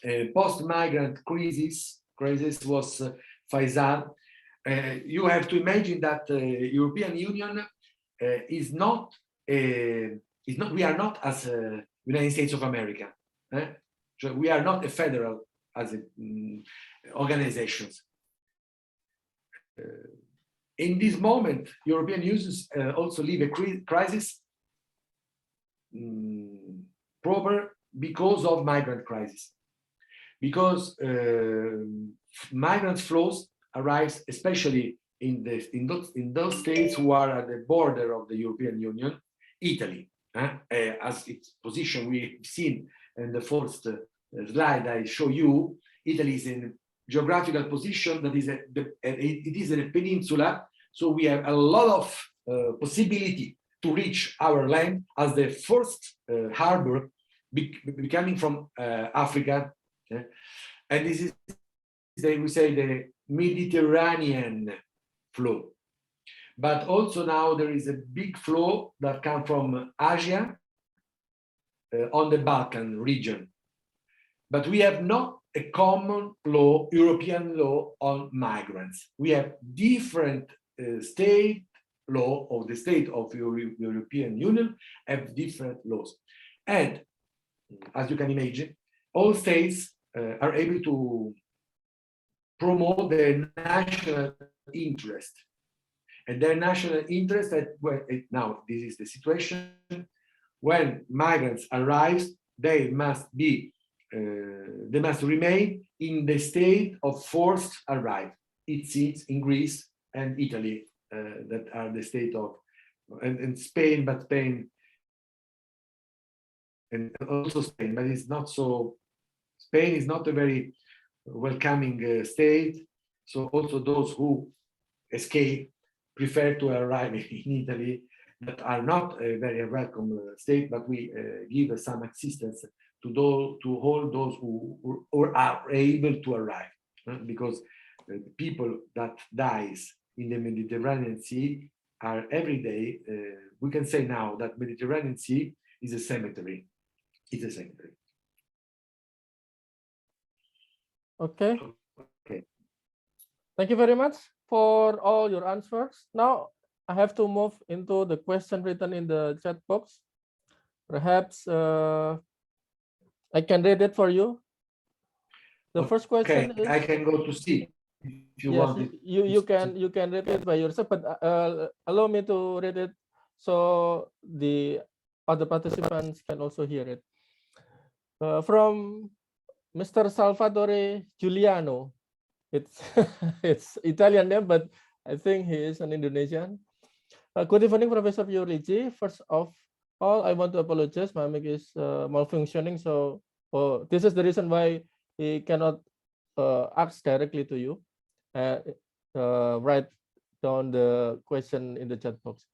level. Post-migrant crisis was Faisal. You have to imagine that the European Union is not. We are not as United States of America. So we are not a federal as organizations. In this moment, European users also live a crisis proper because of migrant crisis. Because migrant flows arise especially in those states who are at the border of the European Union. Italy, as its position we've seen in the first slide I show you, Italy is in geographical position that is it is a peninsula, so we have a lot of possibility to reach our land as the first harbor becoming from Africa, and this is, we say, the Mediterranean flow. But also now there is a big flow that comes from Asia on the Balkan region. But we have not a common law, European law on migrants. We have different state law, or the state of the European Union have different laws. And as you can imagine, all states are able to promote their national interest. And their national interest, now this is the situation, when migrants arrive, they must remain in the state of forced arrival. It's in Greece and Italy that are the state of, and Spain, but Spain, and also Spain, but it's not so, Spain is not a very welcoming state. So also those who escape prefer to arrive in Italy, that are not a very welcome state, but we give some assistance to all those who are able to arrive, because people that dies in the Mediterranean Sea are every day, we can say now that Mediterranean Sea is a cemetery. It's a cemetery. Okay. Okay. Thank you very much for all your answers. Now I have to move into the question written in the chat box. Perhaps I can read it for you. The first question is, I can go to see if you yes, want it. you can read it by yourself, but allow me to read it so the other participants can also hear it. From Mr. Salvatore Giuliano. It's it's Italian name, but I think he is an Indonesian. Good evening, Professor Pierluigi. First of all, I want to apologize. My mic is malfunctioning, so this is the reason why he cannot ask directly to you. Write down the question in the chat box.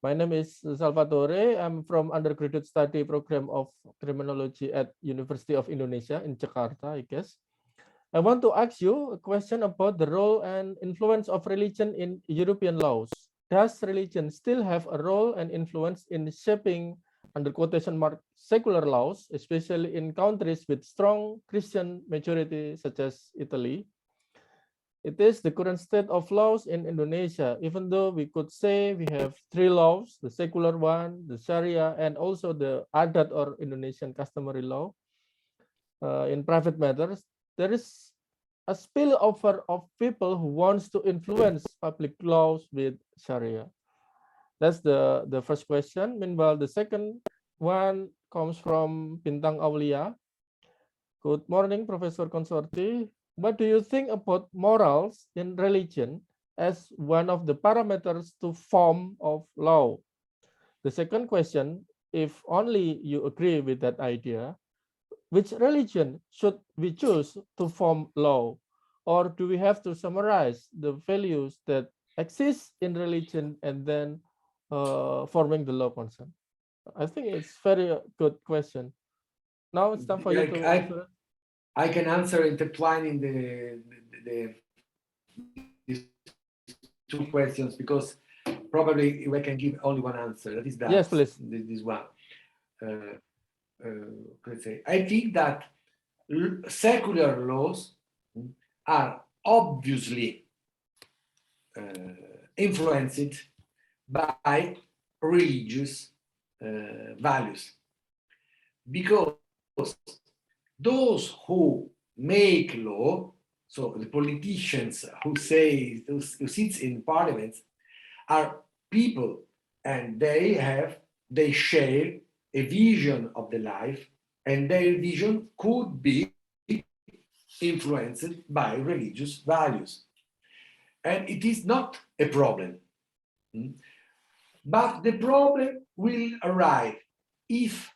My name is Salvatore. I'm from undergraduate study program of criminology at University of Indonesia in Jakarta, I guess. I want to ask you a question about the role and influence of religion in European laws. Does religion still have a role and influence in shaping, under quotation mark, secular laws, especially in countries with strong Christian majority such as Italy? It is the current state of laws in Indonesia, even though we could say we have three laws, the secular one, the Sharia, and also the Adat or Indonesian customary law. In private matters, there is a spillover of people who wants to influence public laws with Sharia. That's the first question. Meanwhile, the second one comes from Bintang Aulia. Good morning, Professor Consorti. What do you think about morals in religion as one of the parameters to form of law? The second question if only you agree with that idea, which religion should we choose to form law? Or do we have to summarize the values that exist in religion and then forming the law concern? I think it's very good question. Now it's time for you to answer. I can answer intertwining these two questions, because probably we can give only one answer. That is that. Yes, please. This one. Let's say, I think that secular laws are obviously influenced by religious values, because those who make law, so the politicians who sits in parliaments, are people, and they share a vision of the life, and their vision could be influenced by religious values. And it is not a problem. But the problem will arise if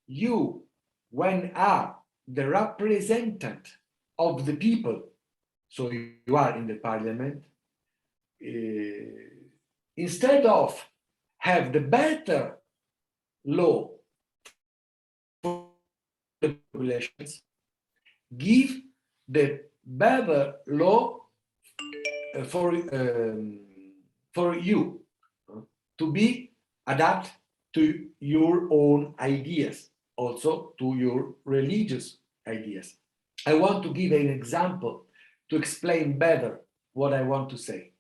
you, when are the representative of the people, so you are in the parliament, instead of have the better law for the populations, give the better law for you to be adapted to your own ideas, also to your religious ideas. I want to give an example to explain better what I want to say.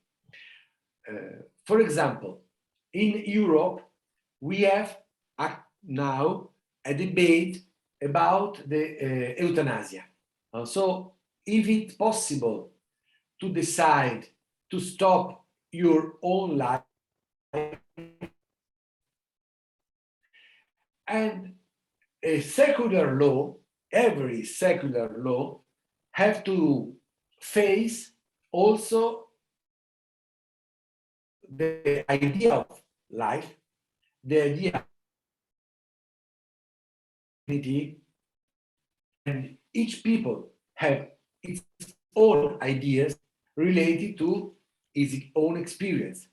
For example, in Europe, we have now a debate about the euthanasia. So if it's possible to decide to stop your own life, and a secular law, every secular law have to face also the idea of life, the idea of dignity, and each people have its own ideas related to its own experience.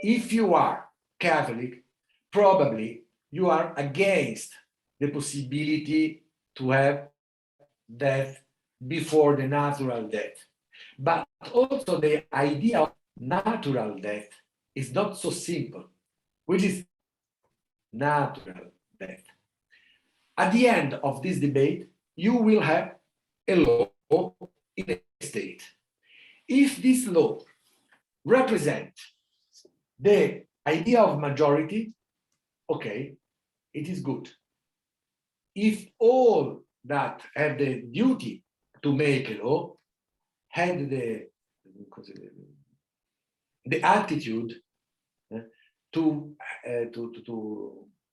If you are Catholic, probably you are against the possibility to have death before the natural death. But also the idea of natural death is not so simple. Which is natural death? At the end of this debate, you will have a law in a state. If this law represents the idea of majority, okay, it is good. If all that have the duty to make a law had the attitude to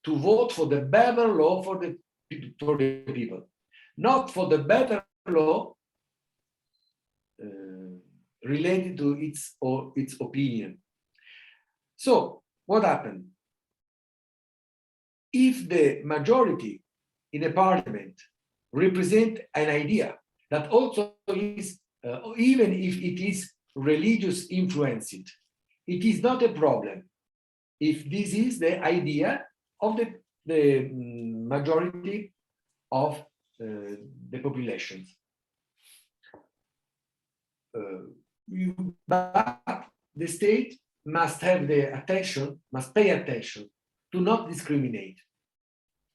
vote for the better law for the people, not for the better law related to its opinion. So what happened? If the majority in a parliament represent an idea that also is, even if it is religious influenced, it is not a problem if this is the idea of the majority of the population. But the state must have the attention, must pay attention to not discriminate.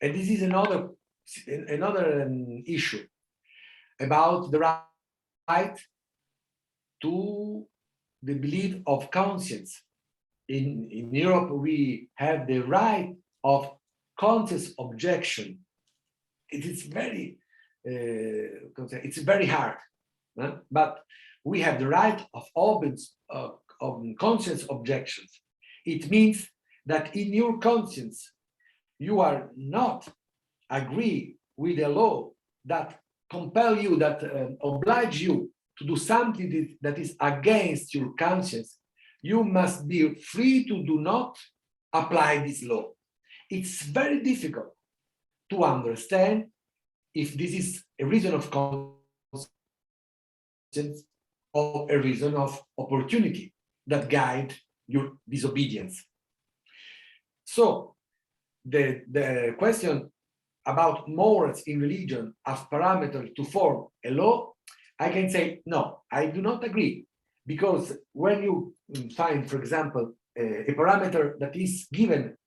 And this is another issue about the right to the belief of conscience. In Europe, we have the right of conscience objection. It is very, it's very hard, but we have the right of conscience objections. It means that in your conscience, you are not agree with a law that compel you, that oblige you to do something that is against your conscience. You must be free to do not apply this law. it's very difficult to understand if this is a reason of conscience or a reason of opportunity that guide your disobedience. So the question about morals in religion as parameter to form a law, I can say, no, I do not agree. Because when you find, for example, a parameter that is given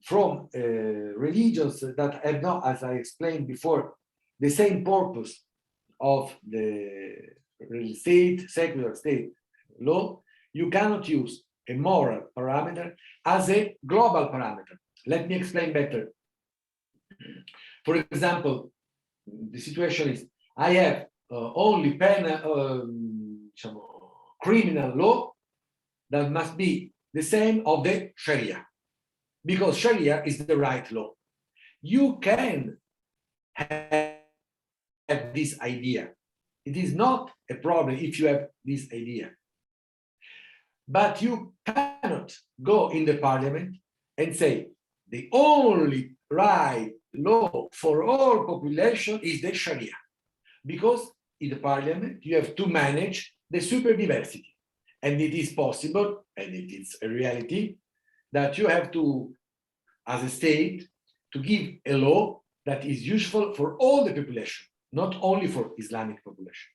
from religions that have not, as I explained before, the same purpose of the state, secular state law, you cannot use a moral parameter as a global parameter. Let me explain better. For example, the situation is, I have only criminal law that must be the same of the Sharia, because Sharia is the right law. You can have this idea. It is not a problem if you have this idea. But you cannot go in the parliament and say, the only right law for all population is the Sharia. Because in the parliament, you have to manage the super diversity. And it is possible, and it is a reality, that you have to, as a state, to give a law that is useful for all the population, not only for Islamic population.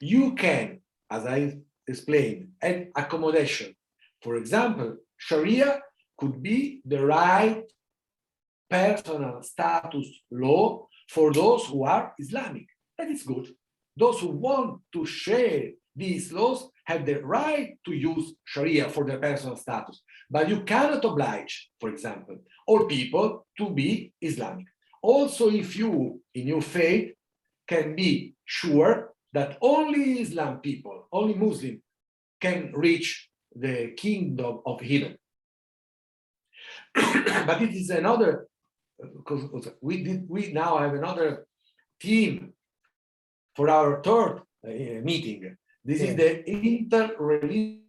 You can, as I explained, add accommodation. For example, Sharia could be the right personal status law for those who are Islamic. That is good. Those who want to share these laws have the right to use Sharia for their personal status. But you cannot oblige, for example, all people to be Islamic. Also, if you, in your faith, can be sure that only Islam people, only Muslim, can reach the kingdom of heaven. But it is another, because we now have another theme for our third meeting. This is the interreligious.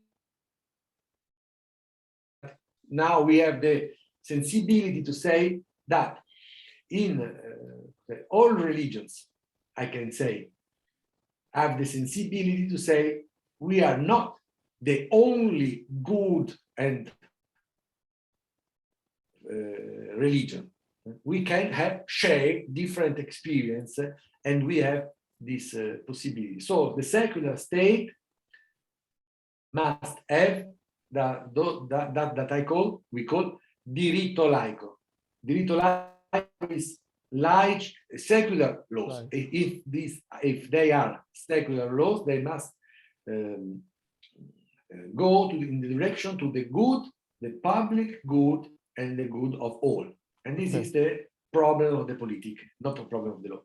Now we have the sensibility to say that in all religions, I can say, have the sensibility to say we are not the only good and religion. We can have share different experience, and we have this possibility. So the secular state must have that we call diritto laico. Diritto laico is like secular laws. Right. If they are secular laws, they must go in the direction to the good, the public good, and the good of all. And this is the problem of the politic, not a problem of the law.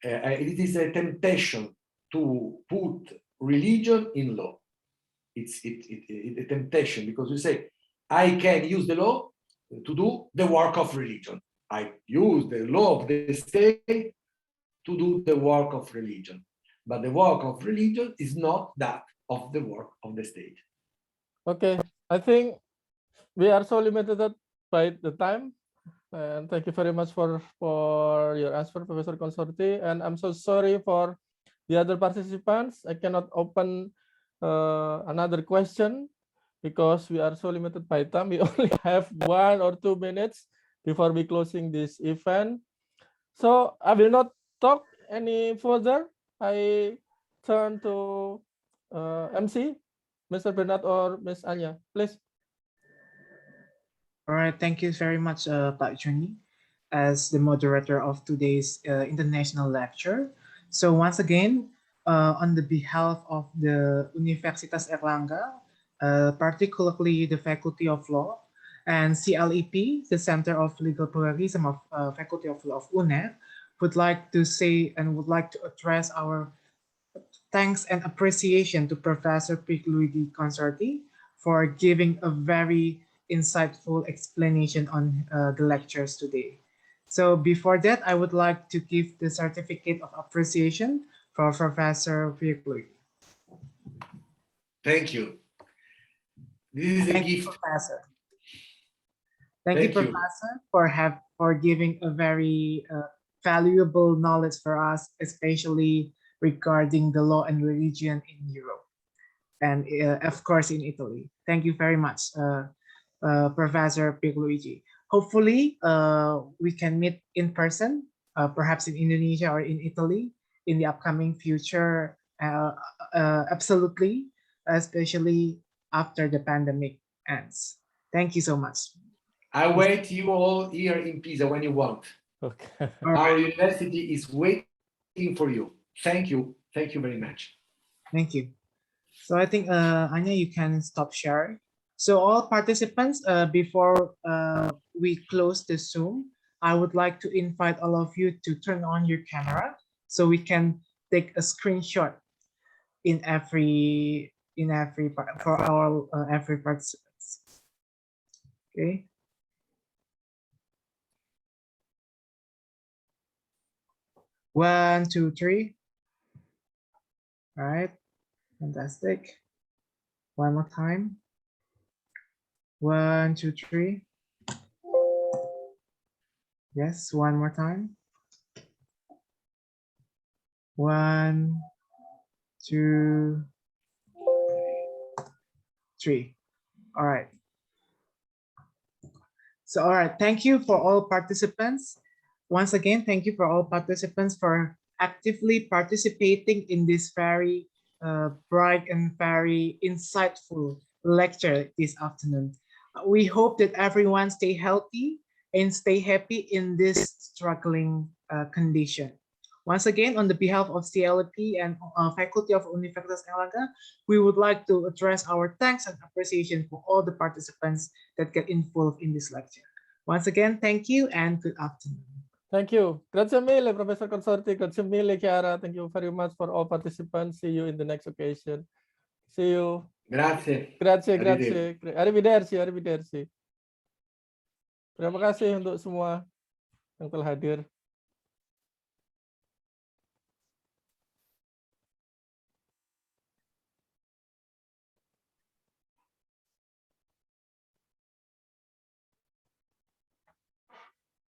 It is a temptation to put religion in law. It's a temptation, because you say, I can use the law to do the work of religion. I use the law of the state to do the work of religion. But the work of religion is not that of the work of the state. Okay, I think we are so limited by the time. And thank you very much for your answer, Professor Consorti. And I'm so sorry for the other participants. I cannot open another question because we are so limited by time. We only have 1 or 2 minutes before we closing this event. So I will not talk any further. I turn to MC, Mr. Bernard or Ms. Anya, please. All right, thank you very much, Pak Joeni, as the moderator of today's international lecture. So once again, on the behalf of the Universitas Airlangga, particularly the Faculty of Law, and CLeP, the Center of Legal Pluralism of Faculty of Law of Unair, would like to say and would like to address our thanks and appreciation to Professor Pierluigi Consorti for giving a very insightful explanation on the lectures today. So before that, I would like to give the certificate of appreciation for Professor Pierluigi. Thank you. This is a Thank you, gift. Professor. Thank you, Thank you. Professor, for giving a very valuable knowledge for us, especially regarding the law and religion in Europe, and of course in Italy. Thank you very much, Professor Pierluigi. Hopefully, we can meet in person, perhaps in Indonesia or in Italy in the upcoming future. Absolutely, especially after the pandemic ends. Thank you so much. I wait you all here in Pisa when you want. Okay. Our university is waiting for you. Thank you. Thank you very much. Thank you. So I think, Anya, you can stop sharing. So all participants, before we close the Zoom, I would like to invite all of you to turn on your camera so we can take a screenshot in every part for our every participants. Okay. One, two, three. All right. Fantastic. One more time. One, two, three. Yes, one more time. One, two, three. All right. So, all right. Thank you for all participants. Once again, thank you for all participants for actively participating in this very bright and very insightful lecture this afternoon. We hope that everyone stay healthy and stay happy in this struggling condition. Once again, on the behalf of CLeP and Faculty of Universitas Airlangga, we would like to address our thanks and appreciation for all the participants that get involved in this lecture. Once again, thank you and good afternoon. Thank you. Grazie mille, Professor Consorti. Grazie mille, Chiara. Thank you very much for all participants. See you in the next occasion. See you. Grazie. Grazie, grazie. Arrivederci, arrivederci. Terima kasih untuk semua yang telah hadir.